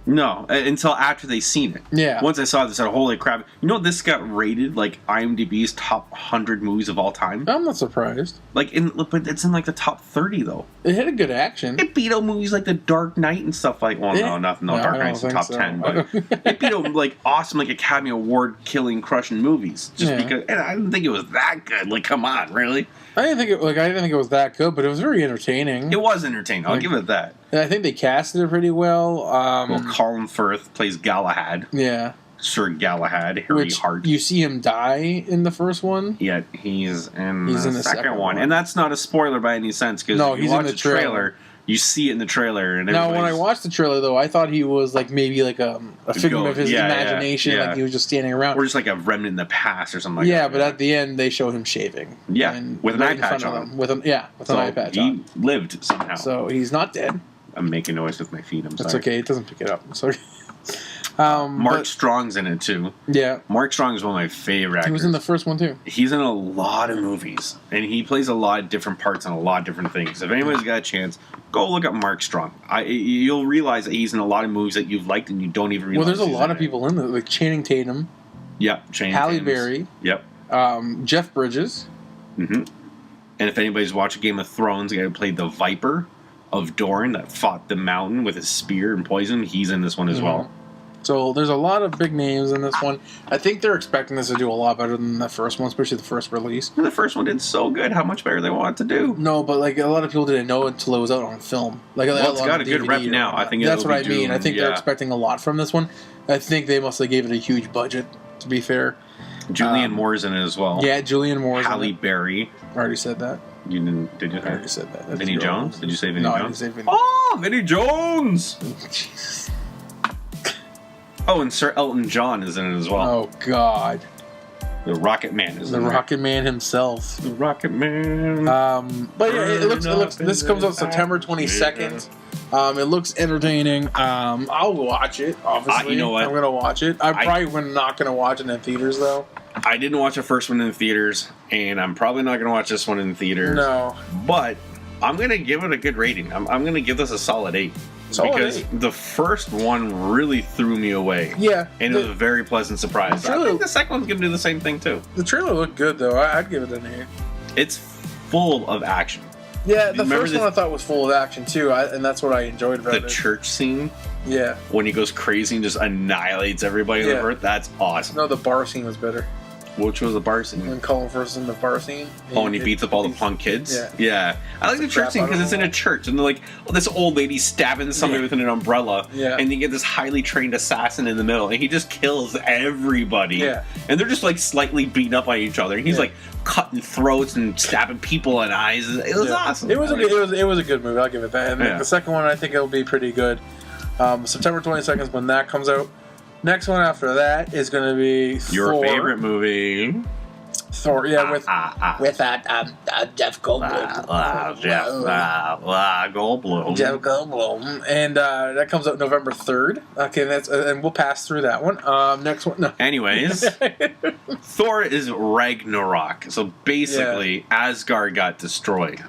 No, until after they seen it. Yeah. Once I saw this, I said, holy crap. You know, this got rated like IMDb's top 100 movies of all time? I'm not surprised. But it's in like the top 30 though. It had a good action. It beat out movies like The Dark Knight and stuff like, well, no, Dark Knight's in the top 10, but it beat out like awesome, like Academy Award killing, crushing movies. Just because, and I didn't think it was that good. Like, come on, really? I didn't think it was that good, but it was very entertaining. It was entertaining. I'll give it that. And I think they casted it pretty well. Colin Firth plays Galahad. Yeah. Sir Galahad, Harry Hart. You see him die in the first one. Yeah, he's in the second one. And that's not a spoiler by any sense, because he's in the trailer. You see it in the trailer. And now, when I watched the trailer, though, I thought he was like maybe like a figment of his imagination, like he was just standing around, or just like a remnant in the past or something like that. Yeah, but at the end they show him shaving. Yeah, with an eye patch on him. With an eye patch on. He lived somehow. So he's not dead. I'm making noise with my feet. I'm sorry. It's okay. It doesn't pick it up. Sorry. Mark Strong's in it too. Yeah, Mark Strong is one of my favorite actors. He was in the first one too. He's in a lot of movies, and he plays a lot of different parts on a lot of different things. If anybody's got a chance, go look up Mark Strong. You'll realize that he's in a lot of movies that you've liked and you don't even realize. Well, there's a lot of people in there, like Channing Tatum. Yep, Channing Halle Berry. Yep. Jeff Bridges. Mm-hmm. And if anybody's watching Game of Thrones, the guy who played the Viper of Dorne that fought the Mountain with his spear and poison, he's in this one as well. So there's a lot of big names in this one. I think they're expecting this to do a lot better than the first one, especially the first release. The first one did so good. How much better they want it to do? No, but like a lot of people didn't know it until it was out on film. Like, it's got a good rep now. I think that's what I mean. I think they're expecting a lot from this one. I think they must have gave it a huge budget. To be fair, Julianne Moore's in it as well. Yeah, Julianne Moore's in it. Halle Berry. I already said that. You didn't? Did you? I already said that. Vinnie Jones? Did you say Vinnie Jones? No, I didn't say Vinnie. Oh, Vinnie Jones! Jesus. Oh, and Sir Elton John is in it as well. Oh, God. The Rocket Man is in it. The Rocket Man himself. The Rocket Man. But yeah, it looks. This comes out September 22nd. It looks entertaining. I'll watch it. Obviously, you know what? I'm gonna watch it. I'm probably not gonna watch it in theaters though. I didn't watch the first one in the theaters, and I'm probably not gonna watch this one in the theaters. No, but I'm gonna give it a good rating. I'm gonna give this a solid 8. Because the first one really threw me away. Yeah. And it was a very pleasant surprise. I think the second one's going to do the same thing, too. The trailer looked good, though. I'd give it an 8. It's full of action. Yeah, the first one I thought was full of action, too. And that's what I enjoyed about it. The church scene? Yeah. When he goes crazy and just annihilates everybody on the earth? That's awesome. No, the bar scene was better. Which was the bar scene? When Colin Firth is in the bar scene. And he beats up all the punk kids? Yeah. I like the church scene because it's in a church. And they're like, this old lady stabbing somebody with an umbrella. Yeah. And you get this highly trained assassin in the middle. And he just kills everybody. Yeah. And they're just like slightly beating up on each other. And he's like cutting throats and stabbing people in eyes. It was awesome. It was a good movie. I'll give it that. And the second one, I think it'll be pretty good. September 22nd is when that comes out. Next one after that is going to be your Thor. favorite movie. Thor, with Jeff Goldblum. Jeff Goldblum, and that comes out November 3rd. Okay, and we'll pass through that one. Next one. No. Anyways, Thor is Ragnarok. So basically, Asgard got destroyed.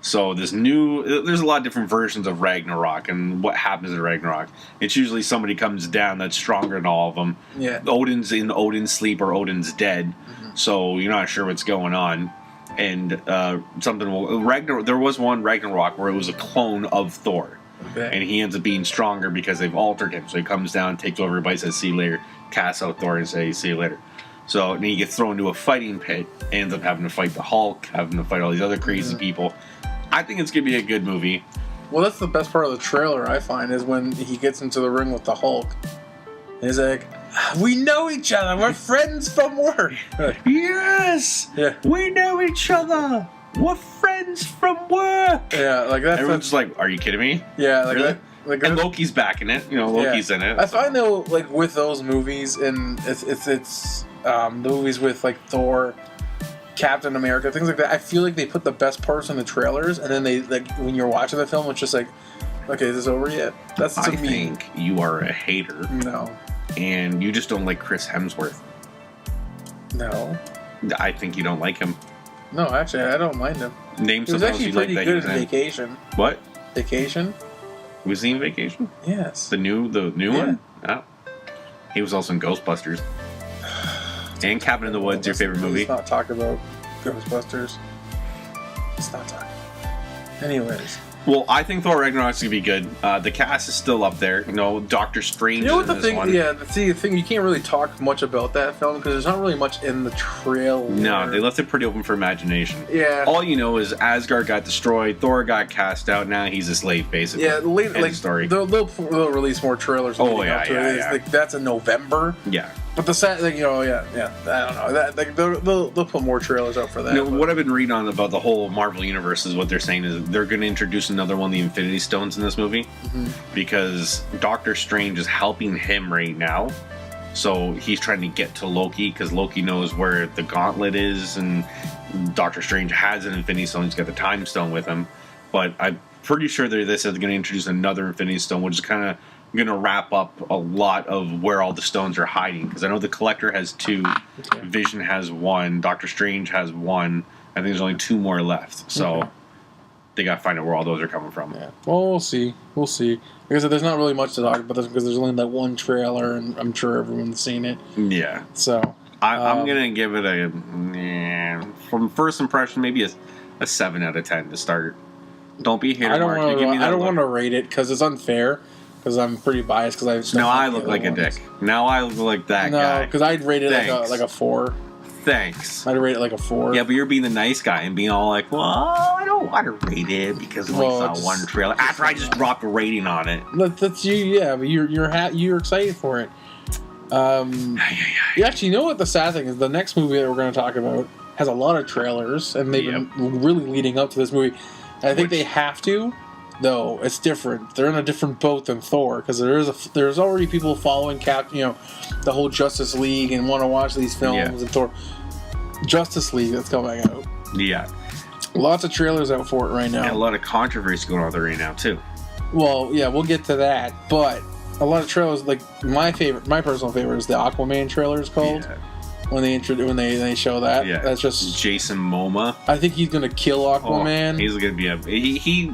So there's a lot of different versions of Ragnarok and what happens in Ragnarok. It's usually somebody comes down that's stronger than all of them. Yeah. Odin's in Odin's sleep or Odin's dead. Mm-hmm. So you're not sure what's going on. And there was one Ragnarok where it was a clone of Thor. Okay. And he ends up being stronger because they've altered him. So he comes down, takes over everybody, says see you later, casts out Thor and says see you later. So then he gets thrown into a fighting pit, ends up having to fight the Hulk, having to fight all these other crazy people. I think it's going to be a good movie. Well, that's the best part of the trailer, I find, is when he gets into the ring with the Hulk. And he's like, we know each other. We're friends from work. Yes. Yeah. We know each other. We're friends from work. Yeah, like that. Everyone's just like, are you kidding me? Yeah, like really? that. Like and Loki's back in it. Loki's in it. I find though, like with those movies, and it's the movies with like Thor, Captain America, things like that. I feel like they put the best parts in the trailers, and then they like when you're watching the film, it's just like, okay, is this over yet? That's to me. I think you are a hater. No. And you just don't like Chris Hemsworth. No. I think you don't like him. No, actually, I don't mind him. Name something else you like that he was in. Vacation. What? Vacation. Was he in Vacation? Yes. The new one? Oh. He was also in Ghostbusters. And Cabin in the Woods, your favorite movie. Let's not talk about Ghostbusters. Let's not talk. Anyways. Well, I think Thor Ragnarok's gonna be good. The cast is still up there. You know, Doctor Strange. You know what is in this one. Yeah. See, the thing, you can't really talk much about that film because there's not really much in the trailer. No, they left it pretty open for imagination. Yeah. All you know is Asgard got destroyed, Thor got cast out. Now he's a slave, basically. Yeah, like story. They'll release more trailers. Oh yeah, up to it. yeah. Like, that's in November. Yeah. But the set, like, I don't know. That like, they'll put more trailers out for that. You know, what I've been reading on about the whole Marvel universe is what they're saying is they're going to introduce another one of the Infinity Stones in this movie because Doctor Strange is helping him right now. So he's trying to get to Loki because Loki knows where the gauntlet is, and Doctor Strange has an Infinity Stone. He's got the Time Stone with him. But I'm pretty sure they said they're going to introduce another Infinity Stone, which is kind of going to wrap up a lot of where all the stones are hiding, because I know the Collector has 2, Vision has 1, Doctor Strange has 1. I think there's only 2 more left, so they got to find out where all those are coming from. Yeah. Well, we'll see. Like I said, there's not really much to talk about this because there's only that one trailer, and I'm sure everyone's seen it. Yeah. So I'm gonna give it a from first impression maybe a 7 out of 10 to start. Don't be here. I don't want to rate it because it's unfair. Because I'm pretty biased. Because now I look like a dick. Now I look like that guy. No, because I'd rate it like a 4. Thanks. I'd rate it like a 4. Yeah, but you're being the nice guy and being all like, well, I don't want to rate it because it's that one trailer. After I just dropped a rating on it. That's you, yeah. But you're excited for it. Yeah, actually, you know what the sad thing is? The next movie that we're going to talk about has a lot of trailers, and they've been really leading up to this movie. And I think they have to. Though it's different, they're in a different boat than Thor because there's already people following the whole Justice League and want to watch these films and Thor. Justice League that's coming out. Yeah, lots of trailers out for it right now. And a lot of controversy going on there right now too. Well, yeah, we'll get to that, but a lot of trailers. Like my personal favorite is the Aquaman trailer. Is called. Yeah. When they show that, that's just Jason Momoa. I think he's gonna kill Aquaman. He's gonna be he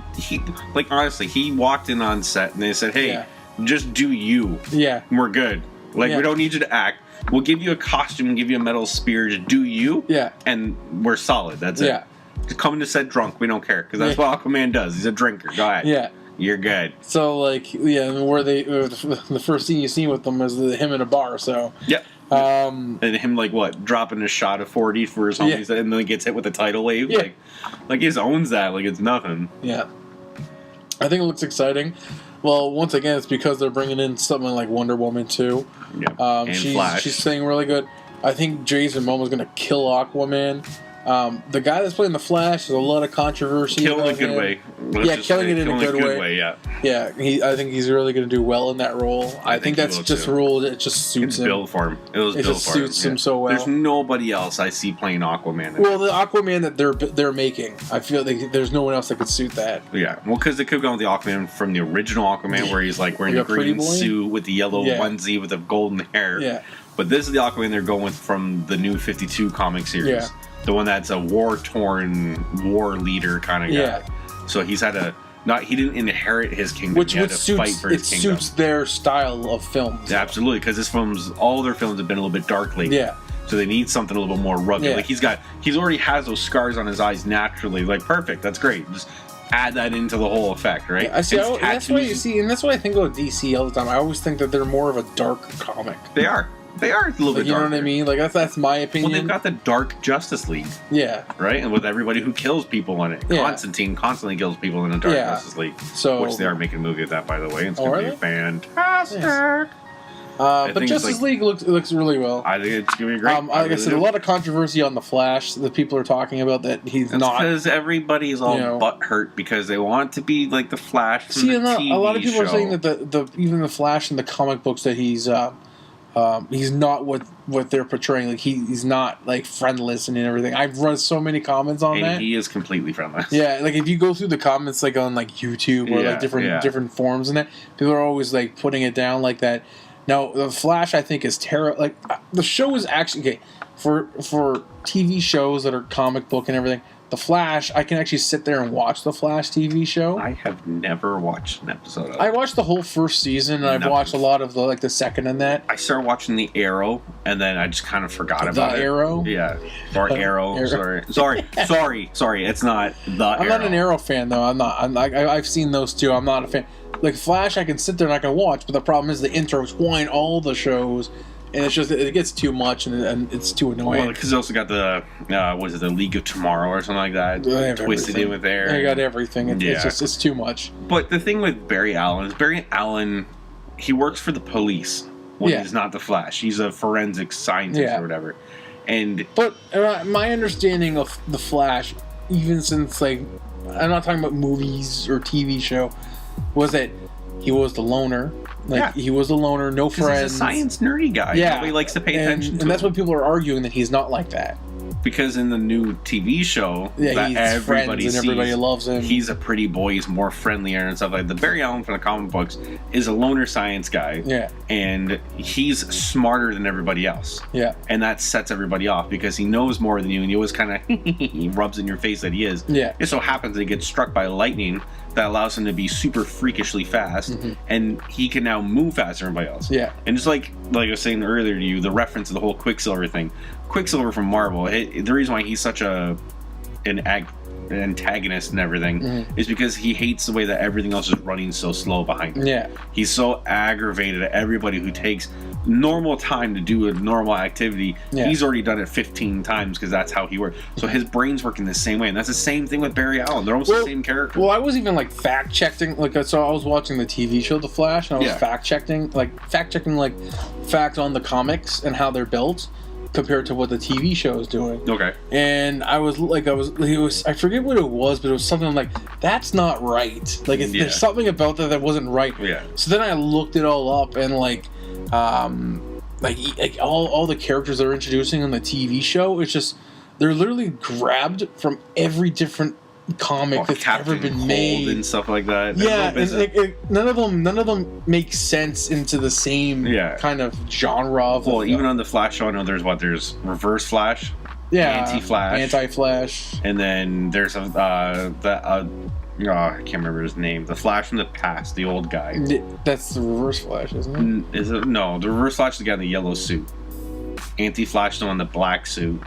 like honestly, he walked in on set and they said, "Hey, just do you. Yeah, we're good. Like we don't need you to act. We'll give you a costume and give you a metal spear. Just do you. Yeah, and we're solid. That's it. Just come to set drunk. We don't care because that's what Aquaman does. He's a drinker. Go ahead. Yeah." You're good. So, like, where the first scene you see with them is him in a bar. So, and him dropping a shot of 40 for his homies, and then he gets hit with a tidal wave. Like he just owns that like it's nothing. Yeah, I think it looks exciting. Well, once again, it's because they're bringing in something like Wonder Woman 2. Yeah, and Flash. She's saying really good. I think Jason Momoa's going to kill Aquaman. The guy that's playing the Flash, there's a lot of controversy. Killing in a good way. Killing it in a good way. Yeah, I think he's really going to do well in that role. I think that's just a role that just suits him. It's built for him. It just suits him so well. There's nobody else I see playing Aquaman. Well, the Aquaman that they're making, I feel like there's no one else that could suit that. Yeah, well, because they could have gone with the Aquaman from the original Aquaman, where he's like wearing a green suit with the yellow onesie with the golden hair. Yeah. But this is the Aquaman they're going with from the new 52 comic series. Yeah. The one that's a war-torn war leader kind of guy. Yeah. So he's had he didn't inherit his kingdom. Which he had to fight for his kingdom. Suits their style of films. Yeah, absolutely, because all their films have been a little bit dark lately. Yeah. So they need something a little bit more rugged. Yeah. Like he already has those scars on his eyes naturally. Like perfect, that's great. Just add that into the whole effect, right? Yeah, I see. And that's why that's why I think about DC all the time. I always think that they're more of a dark comic. They are. They are a little bit darker. You know what I mean? Like that's my opinion. Well, they've got the Dark Justice League. Yeah. Right? And with everybody who kills people in it. Yeah. Constantine constantly kills people in the Dark Justice League. Which they are making a movie of that, by the way. It's going to be fantastic. Yes. But Justice League looks really well. I think it's going to be great. Like I said, a lot of controversy on the Flash that people are talking about that he's not. Because everybody's all butthurt because they want to be like the Flash from the TV show. A lot of people are saying that even the Flash in the comic books that he's not what they're portraying. Like he's not like friendless and everything. I've read so many comments on that. He is completely friendless. Yeah, like if you go through the comments like on like YouTube or like different forums and that, people are always like putting it down like that. Now the Flash, I think, is terrible. Like the show is actually for TV shows that are comic book and everything. The Flash, I can actually sit there and watch the Flash TV show. I have never watched an episode of it. I watched the whole first season, and I've watched a lot of the second and that. I started watching the Arrow, and then I just kind of forgot about it. The Arrow? Yeah. Or Arrow. Sorry. It's not the Arrow. I'm not an Arrow fan, though. I've seen those two. I'm not a fan. Like Flash, I can sit there and I can watch, but the problem is the intros whine all the shows, and it gets too much and it's too annoying. Well, because they also got the the League of Tomorrow or something like that twisted in with there. They got everything. It's too much. But the thing with Barry Allen is he works for the police when he's not the Flash. He's a forensic scientist or whatever. But my understanding of the Flash, even since I'm not talking about movies or TV show, was that he was the loner. He was the loner, no friends. He's a science nerdy guy. Yeah. Nobody likes to pay attention to him. And that's what people are arguing, that he's not like that. Because in the new TV show that everybody sees, everybody loves him. He's a pretty boy. He's more friendlier and stuff like that. The Barry Allen from the comic books is a loner science guy. Yeah. And he's smarter than everybody else. Yeah. And that sets everybody off because he knows more than you, and he always kind of he rubs in your face that he is. Yeah. It so happens that he gets struck by lightning that allows him to be super freakishly fast, and he can now move faster than everybody else. Yeah. And just like I was saying earlier to you, the reference to the whole Quicksilver thing. Quicksilver from Marvel, the reason why he's such an antagonist and everything is because he hates the way that everything else is running so slow behind him. Yeah. He's so aggravated at everybody who takes normal time to do a normal activity. Yeah. He's already done it 15 times because that's how he works. So his brain's working the same way, and that's the same thing with Barry Allen. They're almost the same character. Well, I was even fact checking, so I was watching the TV show The Flash, and I was fact checking facts on the comics and how they're built compared to what the TV show is doing. Okay. And I forget what it was, but it was something like, that's not right. There's something about that wasn't right. Yeah. So then I looked it all up, and all the characters they're introducing on the TV show, it's just, they're literally grabbed from every different comic that's ever been made and stuff like that. Yeah, none of them make sense into the same kind of genre of. Well, even on the Flash show, I know there's Reverse Flash, Anti-Flash, and then there's I can't remember his name. The Flash from the past, the old guy. That's the Reverse Flash, isn't it? Is it? No, the Reverse Flash is the guy in the yellow suit. Anti-Flash, the one in the black suit.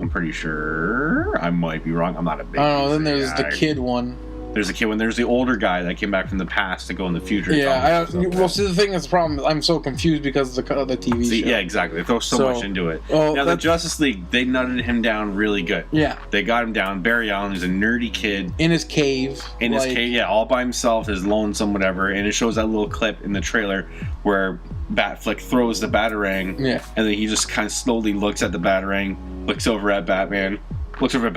I'm pretty sure. I might be wrong. I'm not a big. Oh, then there's the kid one. There's a kid one. There's the older guy that came back from the past to go in the future. Yeah, see, the thing is, the problem, I'm so confused because of the TV show. Yeah, exactly. They throw so much into it. Now, the Justice League, they nutted him down really good. Yeah. They got him down. Barry Allen is a nerdy kid. In his cave. All by himself, his lonesome, whatever. And it shows that little clip in the trailer where Batfleck throws the Batarang. Yeah. And then he just kind of slowly looks at the Batarang, looks over at Batman, looks over at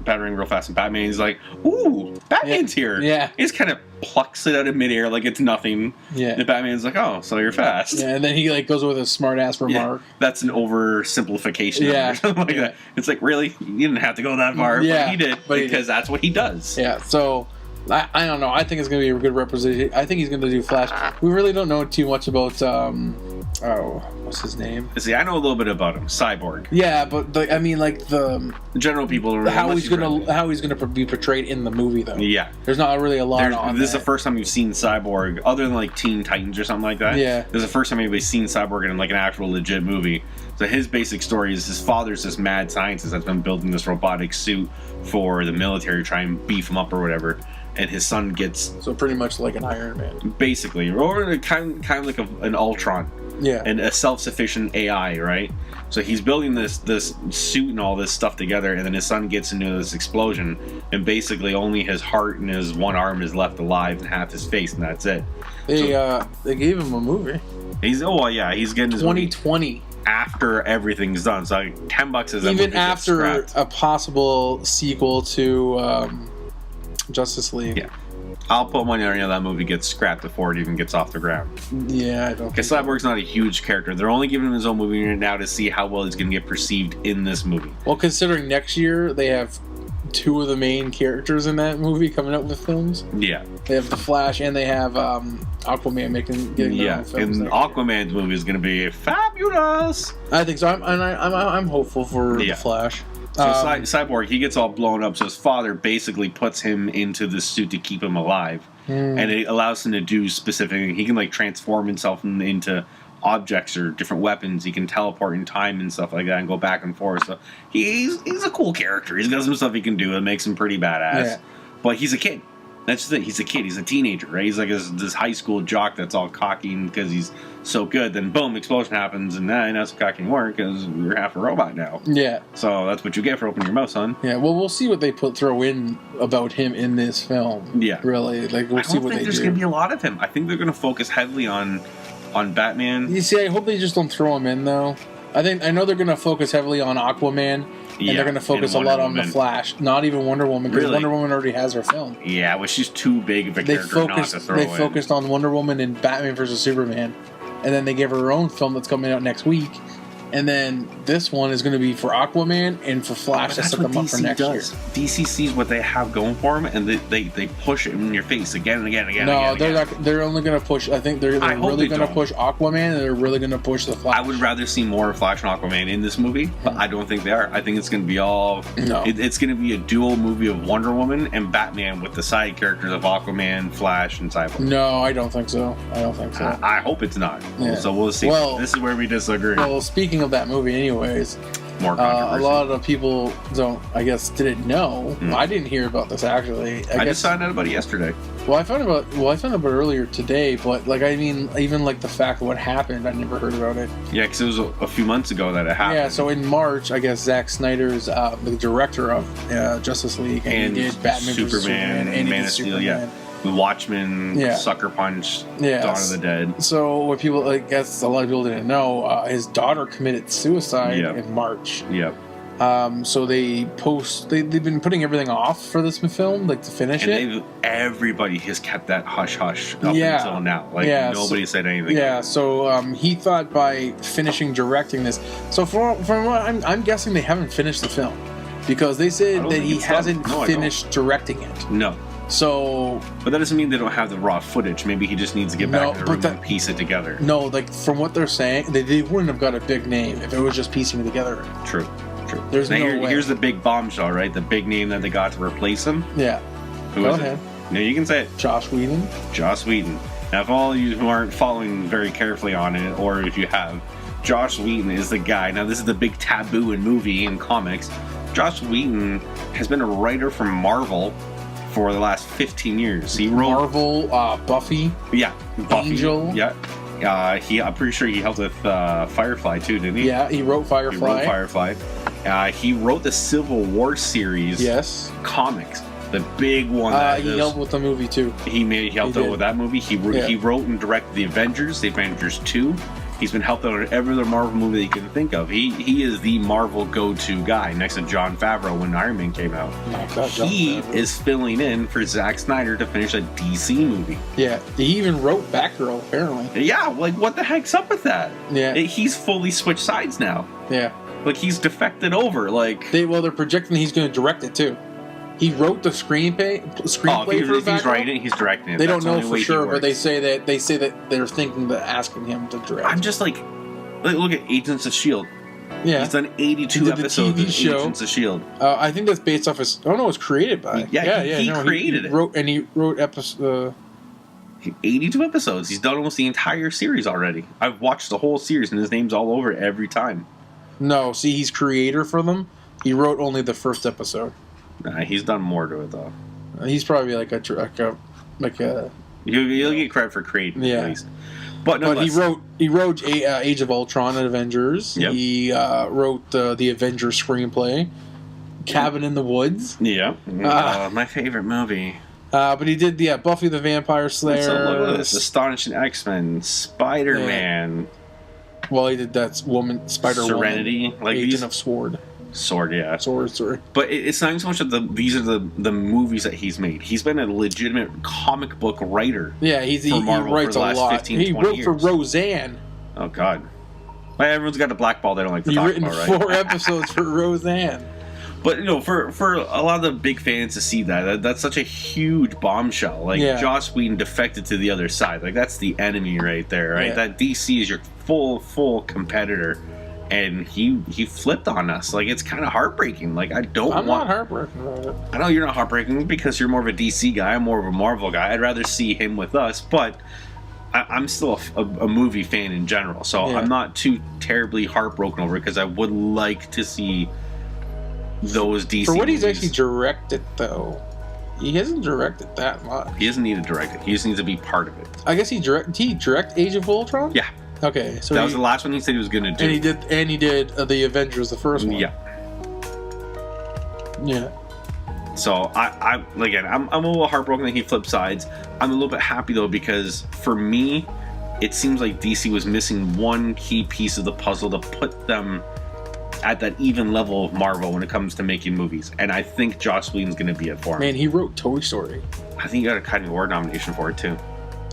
Batarang real fast, and Batman's like, ooh, Batman's here. Yeah. He just kind of plucks it out of midair like it's nothing. Yeah. And Batman's like, oh, so you're fast. Yeah, and then he goes with a smart ass remark. Yeah, that's an oversimplification or something like that. It's like, really? You didn't have to go that far. Yeah. But he did, because that's what he does. Yeah, so I don't know. I think it's going to be a good representation. I think he's going to do Flash. We really don't know too much about what's his name? See, I know a little bit about him, Cyborg. Yeah, but the general people are how he's gonna be portrayed in the movie though. Yeah, there's not really a lot on this. Is the first time you've seen Cyborg, other than Teen Titans or something like that. Yeah, this is the first time anybody's seen Cyborg in an actual legit movie. So his basic story is his father's this mad scientist that's been building this robotic suit for the military to try and beef him up or whatever. And his son gets pretty much like an Iron Man, basically, or kind of like an Ultron. Yeah, and a self-sufficient AI, right? So he's building this suit and all this stuff together, and then his son gets into this explosion, and basically only his heart and his one arm is left alive, and half his face, and that's it. They gave him a movie. He's getting his 2020 movie after everything's done. So $10 is even after a possible sequel to Justice League. Yeah. I'll put money on that movie gets scrapped before it even gets off the ground. Yeah, I don't. Because Cyborg's not a huge character. They're only giving him his own movie now to see how well he's going to get perceived in this movie. Well, considering next year they have two of the main characters in that movie coming up with films. Yeah. They have The Flash and they have Aquaman getting their own films. And Aquaman's movie is going to be fabulous. I think so. I'm hopeful for The Flash. So Cyborg, he gets all blown up, so his father basically puts him into the suit to keep him alive. And it allows him to do specific things. He can, like, transform himself into objects or different weapons. He can teleport in time and stuff like that and go back and forth. So he's a cool character. He's got some stuff he can do that makes him pretty badass. Yeah. But he's a kid. That's the thing. He's a kid. He's a teenager, right? He's like this high school jock that's all cocky because he's so good. Then boom, explosion happens, and now it's cocky anymore because you're half a robot now. Yeah. So that's what you get for opening your mouth, son. Yeah. Well, we'll see what they throw in about him in this film. Yeah. Really, like we'll see what they do. I think there's going to be a lot of him. I think they're going to focus heavily on Batman. You see, I hope they just don't throw him in though. I know they're going to focus heavily on Aquaman. And they're going to focus a lot on the Flash. Not even Wonder Woman, because Wonder Woman already has her film. Yeah, well, she's too big of a character not to throw in. They focused on Wonder Woman and Batman vs. Superman. And then they gave her own film that's coming out next week. And then this one is going to be for Aquaman and for Flash to set them up for next year. DC sees what they have going for them, and they push it in your face again and again and again. No, they're only going to push. I think they're really going to push Aquaman, and they're really going to push the Flash. I would rather see more Flash and Aquaman in this movie, but I don't think they are. I think it's going to be all. No. It's going to be a dual movie of Wonder Woman and Batman with the side characters of Aquaman, Flash, and Cyborg. No, I don't think so. I hope it's not. Yeah. So we'll see. Well, this is where we disagree. Well, speaking of that movie, anyways, more controversy. A lot of people didn't know. I didn't hear about this actually. I just found out about it yesterday. Well, I found out about it earlier today, but even like the fact of what happened, I never heard about it. Yeah, because it was a few months ago that it happened. Yeah, so in March, I guess Zack Snyder's the director of Justice League, and he did Batman vs. Superman and Man of Steel. Yeah. Watchmen, Sucker Punch, Dawn of the Dead. So what people, I guess a lot of people didn't know, his daughter committed suicide in March. Yep. So they've been putting everything off for this film, like to finish it. Everybody has kept that hush hush up until now. Like nobody said anything. Yeah. So he thought by finishing directing this. So from what I'm guessing, they haven't finished the film because they said that he hasn't finished directing it. No. So, but that doesn't mean they don't have the raw footage. Maybe he just needs to get back to the room and piece it together. No, like from what they're saying, they wouldn't have got a big name if it was just piecing it together. True. There's no way. Here's the big bombshell, right? The big name that they got to replace him. Yeah. Go ahead. No, you can say it. Joss Whedon. Joss Whedon. Now, if all of you who aren't following very carefully on it, or if you have, Joss Whedon is the guy. Now, this is the big taboo in movie and comics. Joss Whedon has been a writer for Marvel for the last 15 years. He wrote Marvel, Buffy. Yeah, Buffy. Angel. Yeah. I'm pretty sure he helped with Firefly too, didn't he? Yeah, he wrote Firefly. He wrote the Civil War series. Yes. Comics, the big one. He helped with the movie too. He helped out with that movie. He wrote and directed the Avengers 2. He's been helped out with every other Marvel movie that you can think of. He is the Marvel go-to guy next to Jon Favreau when Iron Man came out. He is filling in for Zack Snyder to finish a DC movie. Yeah, he even wrote Batgirl, apparently. Yeah, like what the heck's up with that? Yeah. He's fully switched sides now. Yeah. Like he's defected over. Like they're projecting he's going to direct it too. He wrote the screenplay for Batgirl. He's writing it, he's directing it. They don't know for sure, but they say that they're thinking of asking him to direct. I'm just like look at Agents of S.H.I.E.L.D. Yeah. He's done 82 episodes of Agents of S.H.I.E.L.D. I think that's based off his... Oh, no, it was created by... He created it. He wrote episodes... 82 episodes. He's done almost the entire series already. I've watched the whole series, and his name's all over it every time. No, see, he's creator for them. He wrote only the first episode. Nah, he's done more to it, though. He's probably like a You'll get credit for creating it, at least. But he wrote Age of Ultron and Avengers. Yep. He wrote the Avengers screenplay, Cabin in the Woods. Yeah, my favorite movie. But he did Buffy the Vampire Slayer. So look at this: Astonishing X-Men, Spider-Man. Yeah. Well, he did that Spider-Woman, Serenity, like Agent of Sword. Sword, yeah. Sword. But it's not even so much that these are the movies that he's made. He's been a legitimate comic book writer. Yeah, he writes a lot. 15, he wrote years. for Roseanne. Oh, God. Well, everyone's got a black ball they don't like to talk about, right? He's written 4 episodes for Roseanne. But, for a lot of the big fans to see that's such a huge bombshell. Like, Joss Whedon defected to the other side. Like, that's the enemy right there, right? Yeah. That DC is your full competitor. and he flipped on us. Like, it's kind of heartbreaking. Like, I'm not heartbroken about it. I know you're not heartbreaking because you're more of a DC guy. I'm more of a Marvel guy. I'd rather see him with us, but I'm still a movie fan in general, so I'm not too terribly heartbroken over it because I would like to see those DC for what movies. He's actually directed, though. He hasn't directed that much. He doesn't need to direct it. He just needs to be part of it. I guess he direct Age of Ultron? Yeah. Okay, so that was the last one he said he was going to do. And he did the Avengers, the first one. Yeah. Yeah. So I'm a little heartbroken that he flipped sides. I'm a little bit happy though because for me, it seems like DC was missing one key piece of the puzzle to put them at that even level of Marvel when it comes to making movies, and I think Joss Whedon's going to be it for him. Man, he wrote Toy Story. I think he got a Academy Award nomination for it too.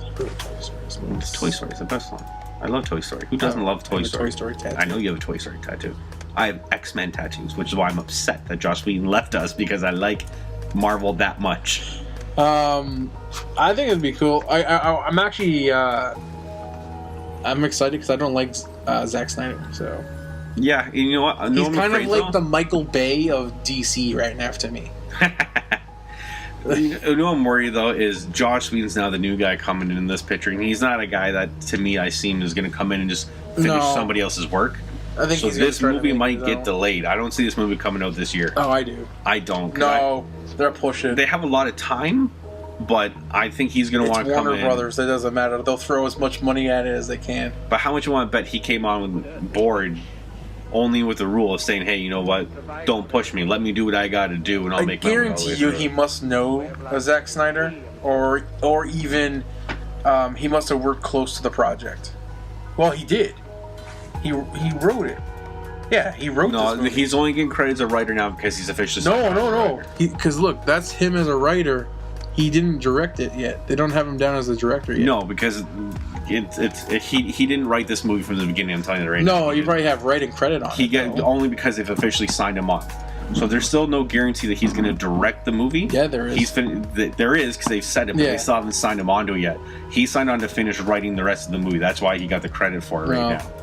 He wrote Toy Story. Toy Story is the best one. I love Toy Story. Who doesn't love Toy Story? Toy Story tattoo. I know you have a Toy Story tattoo. I have X-Men tattoos, which is why I'm upset that Joss Whedon left us because I like Marvel that much. I think it'd be cool. I'm actually I'm excited because I don't like Zack Snyder. So yeah, you know what? He's kind of like the Michael Bay of DC right now to me. You know what I'm worried though is Joss Whedon's now the new guy coming in this picture, and he's not a guy that to me I seem is going to come in and just finish somebody else's work. I think so this movie might get delayed. I don't see this movie coming out this year. Oh, I do. I don't. No, they're pushing. They have a lot of time, but I think he's going to want to come in. Warner Brothers. It doesn't matter. They'll throw as much money at it as they can. But how much you want to bet he came on board only with the rule of saying, hey, you know what? Don't push me. Let me do what I got to do, and I'll make my money. I guarantee you he must know Zack Snyder, or even he must have worked close to the project. Well, he did. He wrote it. Yeah, he wrote this movie. He's only getting credit as a writer now because he's officially No. Because look, that's him as a writer. He didn't direct it yet. They don't have him down as a director yet. No, because he didn't write this movie from the beginning. I'm telling you right now. No, you probably have writing credit on it. Only because they've officially signed him on. So there's still no guarantee that he's going to direct the movie. Yeah, there is. There is because they've said it, but they still haven't signed him onto it yet. He signed on to finish writing the rest of the movie. That's why he got the credit for it right now.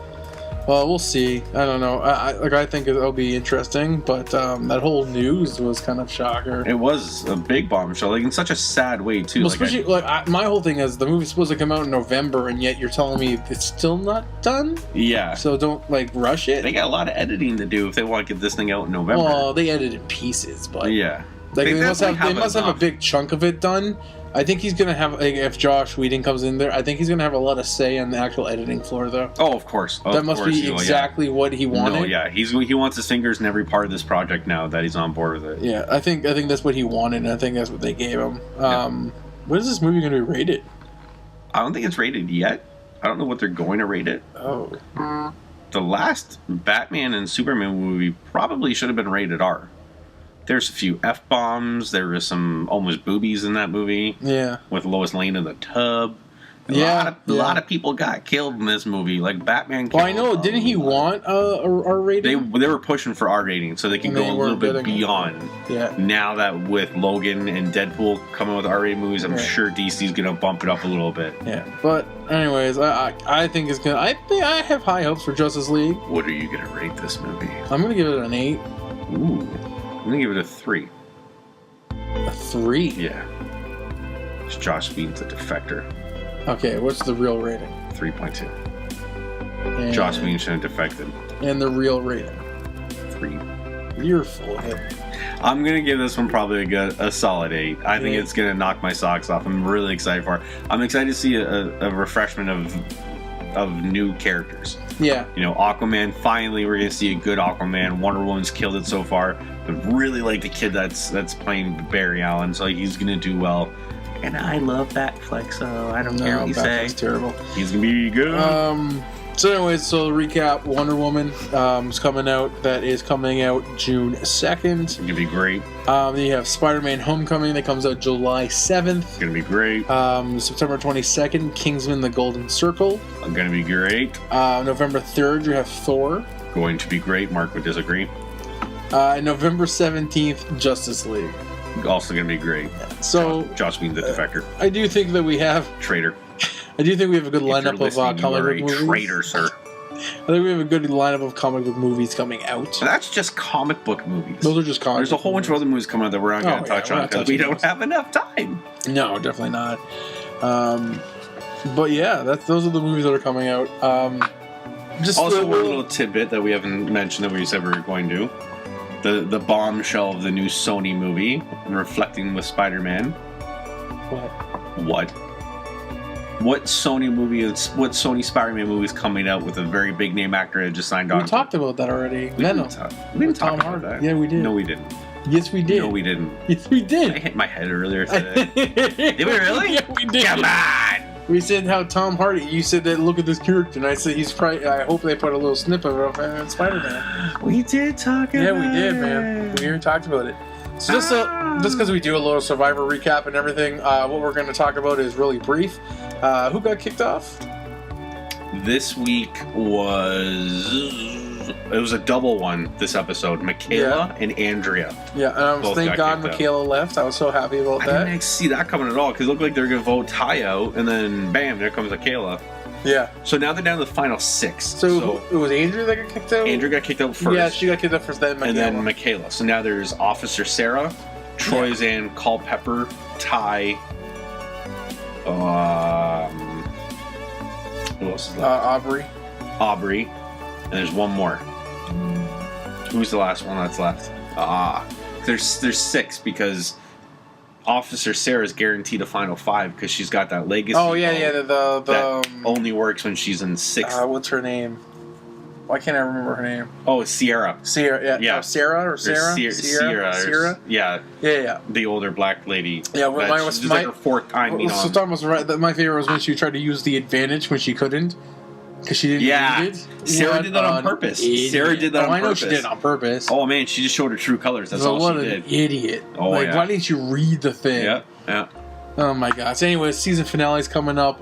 Well, we'll see. I don't know. I think it'll be interesting, but that whole news was kind of shocker. It was a big bombshell, like in such a sad way too. Well, especially my whole thing is the movie's supposed to come out in November, and yet you're telling me it's still not done. Yeah. So don't rush it. They got a lot of editing to do if they want to get this thing out in November. Well, they edited pieces, but yeah, they must have a big chunk of it done. I think he's going to have, if Joss Whedon comes in there, I think he's going to have a lot of say on the actual editing floor, though. Oh, of course. That must be exactly what he wanted. No, yeah. He wants his fingers in every part of this project now that he's on board with it. Yeah, I think that's what he wanted, and I think that's what they gave him. What is this movie going to be rated? I don't think it's rated yet. I don't know what they're going to rate it. Oh. The last Batman and Superman movie probably should have been rated R. There's a few F-bombs. There was some almost boobies in that movie. Yeah. With Lois Lane in the tub. A lot of people got killed in this movie. Like Batman killed. Well, I know. Didn't he want a R rating? They were pushing for R rating so they can go a little bit beyond. Yeah. Now that with Logan and Deadpool coming with R-rated movies, I'm sure DC's gonna bump it up a little bit. Yeah. But anyways, I think it's gonna. I have high hopes for Justice League. What are you gonna rate this movie? I'm gonna give it an 8. Ooh. I'm gonna give it a 3. A 3? Yeah. It's Joss Whedon's a defector. Okay, what's the real rating? 3.2. Joss Whedon shouldn't have defected. And the real rating? 3. You're full of it. I'm gonna give this one probably a solid 8. I think it's gonna knock my socks off. I'm really excited for it. I'm excited to see a refreshment of new characters. Yeah. You know, Aquaman, finally we're gonna see a good Aquaman. Wonder Woman's killed it so far. But really like the kid that's playing Barry Allen, so he's gonna do well. And I love Batfleck, so I don't care what you say. Terrible. He's gonna be good. So anyways, to recap, Wonder Woman is coming out. That is coming out June 2nd. It's gonna be great. Then you have Spider-Man Homecoming that comes out July 7th. It's gonna be great. September 22nd, Kingsman: The Golden Circle. Gonna be great. November 3rd, you have Thor. Going to be great. Mark would disagree. November 17th, Justice League. Also gonna be great. So Joss Whedon, the defector. I do think that we have traitor. I do think we have a good lineup of comic book movies. Traitor, sir. I think we have a good lineup of comic book movies coming out. So that's just comic book movies. Those are just comic There's a whole bunch of other movies coming out that we're not going to touch on because we don't have enough time. No, definitely not. But yeah, those are the movies that are coming out. Just also, one little tidbit that we haven't mentioned that we said we were going to. The bombshell of the new Sony movie, Reflecting with Spider-Man. What? What Sony Spider-Man movie is coming out with a very big name actor that just signed on? We talked about that already. We didn't talk about that. Yeah, we did. No, we didn't. Yes, we did. No, we didn't. Yes, we did. I hit my head earlier today. Did we really? Yeah, we did. Come on! We said how Tom Hardy, you said that look at this character, and I said he's probably, I hope they put a little snippet of him in Spider-Man. We did talk about it. Yeah, we did, man. We even talked about it. So just because we do a little Survivor recap and everything, what we're going to talk about is really brief. Who got kicked off? This week was a double one this episode. Michaela and Andrea. Yeah, thank God Michaela left. I was so happy about that. I didn't see that coming at all because it looked like they were going to vote Ty out, and then bam, there comes Michaela. Yeah. So now they're down to the final 6. So it was Andrea that got kicked out? Andrea got kicked out first. Yeah, she got kicked out first, then Michaela. And then Michaela. So now there's Officer Sarah, Troyzan, Culpepper, Ty. Who else is left? Aubrey. And there's one more. Who's the last one that's left? There's 6 because Officer Sarah's guaranteed a final 5 because she's got that legacy. Oh yeah, that only works when she's in 6th. What's her name? Why can't I remember her name? Oh, it's Sierra. Yeah. Sarah or Sarah? Sierra. Yeah. The older black lady. Yeah, mine was like her 4th time being on. So Tom was right. My favorite was when she tried to use the advantage when she couldn't. Because she didn't need it. Sarah did that on purpose. Sarah did that on purpose. I know she did it on purpose. Oh man, she just showed her true colors. That's all she did. What an idiot. Oh, why didn't you read the thing? Yeah. Oh my gosh. Anyway, season finale's coming up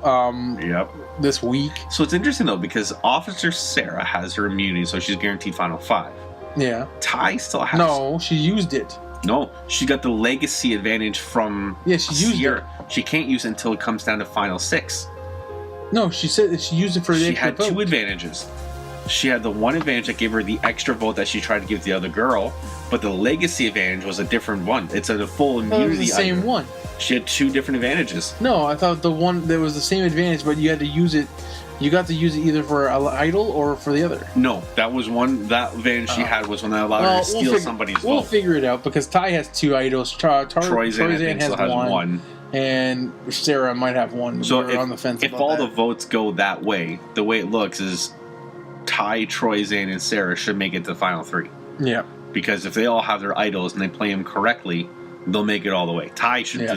this week. So it's interesting though because Officer Sarah has her immunity, so she's guaranteed final 5. Yeah. Ty still has. No, she used it. No, she got the legacy advantage from she used Sierra. She can't use it until it comes down to final 6. No, she said that she used it for the extra vote. She had 2 advantages. She had the one advantage that gave her the extra vote that she tried to give the other girl, but the legacy advantage was a different one. It's a full immunity. It was the same one. She had 2 different advantages. No, I thought the one that was the same advantage, but you had to use it. You got to use it either for an idol or for the other. No, that was one. That advantage she had was when that allowed her to steal somebody's vote. We'll figure it out because Ty has 2 idols. Troyzan has one. And Sarah might have one. So on the fence if all the votes go that way, the way it looks is Ty, Troyzan, and Sarah should make it to the final 3. Yeah. Because if they all have their idols and they play them correctly, they'll make it all the way. Ty should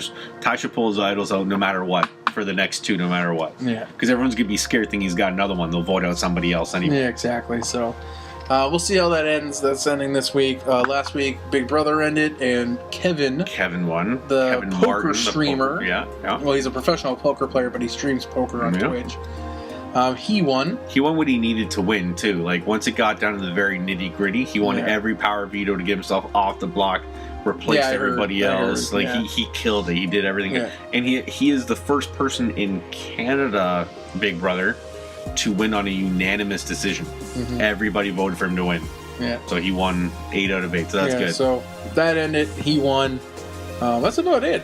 pull his idols out no matter what for the next 2, no matter what. Yeah. Because everyone's gonna be scared thinking he's got another one. They'll vote out somebody else anyway. Yeah, exactly. So. We'll see how that ends. That's ending this week. Last week, Big Brother ended, and Kevin won. Kevin poker Martin, streamer. Yeah. Well, he's a professional poker player, but he streams poker on Twitch. He won. He won what he needed to win, too. Like, once it got down to the very nitty-gritty, he won every power veto to get himself off the block, replaced everybody else. He killed it. He did everything. Yeah. And he is the first person in Canada, Big Brother, to win on a unanimous decision. Mm-hmm. Everybody voted for him to win. Yeah. So he won 8 out of 8. So that's good. So that ended. He won. That's about it.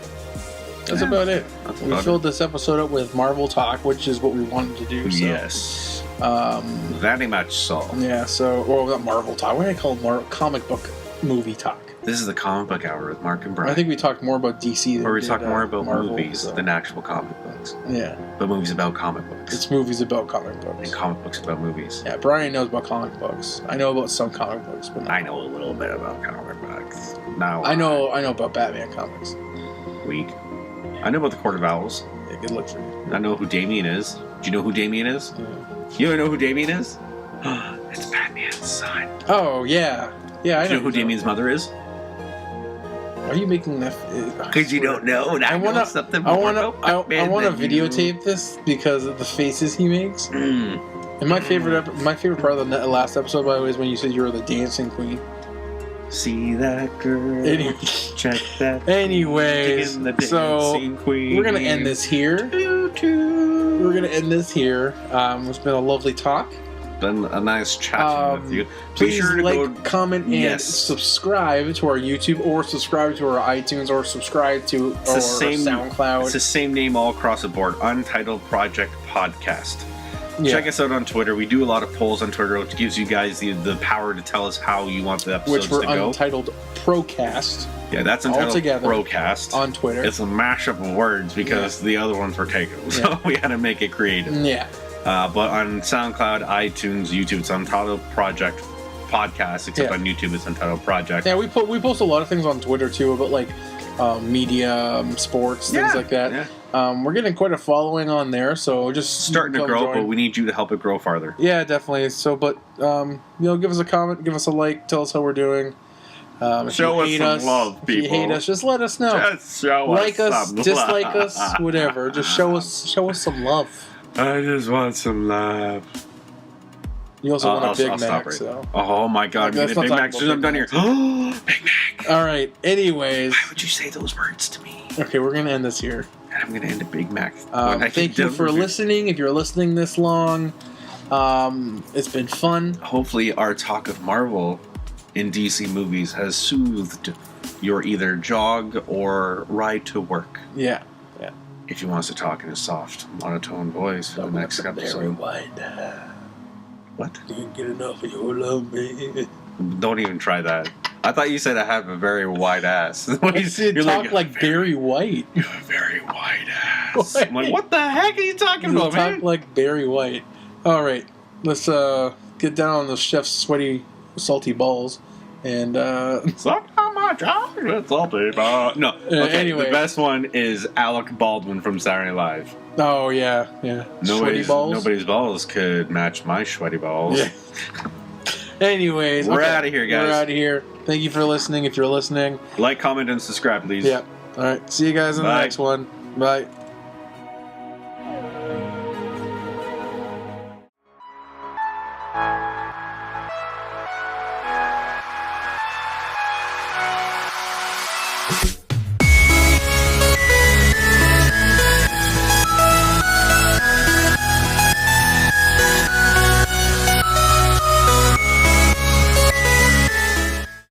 That's about it. We filled this episode up with Marvel talk, which is what we wanted to do. So. Yes. Very much so. Yeah. So, not Marvel talk. What do I call comic book movie talk? This is the comic book hour with Mark and Brian. I think we talked more about DC than we talked more about Marvel, movies than actual comic books. Yeah. But movies about comic books. It's movies about comic books. And comic books about movies. Yeah, Brian knows about comic books. I know about some comic books, but I know a little bit about comic books. No. I know about Batman comics. Weak. I know about the Court of Owls. Yeah, good luck for you. I know who Damien is. Do you know who Damien is? Yeah. You don't know who Damien is? It's Batman's son. Oh, yeah. Yeah, I know. Do you know who Damien's mother is? Are you making that? Because you don't know, and I know something more about Batman. I want to videotape this because of the faces he makes. And my favorite part of the last episode, by the way, is when you said you were the dancing queen. See that girl? Check that. Anyways, so queen. We're gonna end this here. We're gonna end this here. It's been a lovely talk. been a nice chatting with you. Please comment, and subscribe to our YouTube, or subscribe to our iTunes, or subscribe to our SoundCloud. It's the same name all across the board. Untitled Project Podcast. Yeah. Check us out on Twitter. We do a lot of polls on Twitter, which gives you guys the power to tell us how you want the episodes to go. Which we're Untitled Procast. Yeah, that's Untitled Procast. On Twitter. It's a mashup of words because the other ones were taken. So we had to make it creative. Yeah. But on SoundCloud, iTunes, YouTube, it's Untitled Project Podcast, except on YouTube it's Untitled Project. Yeah, we post a lot of things on Twitter too, about like media, sports, things like that. Yeah. We're getting quite a following on there, so just starting to grow, but we need you to help it grow farther. Yeah, definitely. So, but give us a comment, give us a like, tell us how we're doing. Show us some love, people. If you hate us, just let us know. Just show like us some dislike love. us, whatever. Just show us some love. I just want some love. You also want a Big Mac, so. Oh my God, we need a Big Mac. I'm done here. Big Mac. All right. Anyways, why would you say those words to me? Okay, we're gonna end this here. And I'm gonna end a Big Mac. Thank you for listening. If you're listening this long, it's been fun. Hopefully, our talk of Marvel in DC movies has soothed your either jog or ride to work. Yeah. If you want us to talk in a soft, monotone voice for the next episode. Very wide. What? Can't get enough of your love, baby. Don't even try that. I thought you said I have a very wide ass. You talk like Barry White. You have a very wide ass. I'm like, what the heck are you talking about, man? You talk like Barry White. All right, let's get down on the chef's sweaty, salty balls, and suck on my chocolate salty balls. No, okay, anyway, the best one is Alec Baldwin from Saturday Night Live. Oh yeah. Sweaty balls. Nobody's balls could match my sweaty balls. Yeah. Anyways, we're out of here, guys. We're out of here. Thank you for listening. If you're listening, like, comment, and subscribe, please. Yeah. All right. See you guys in the next one. Bye.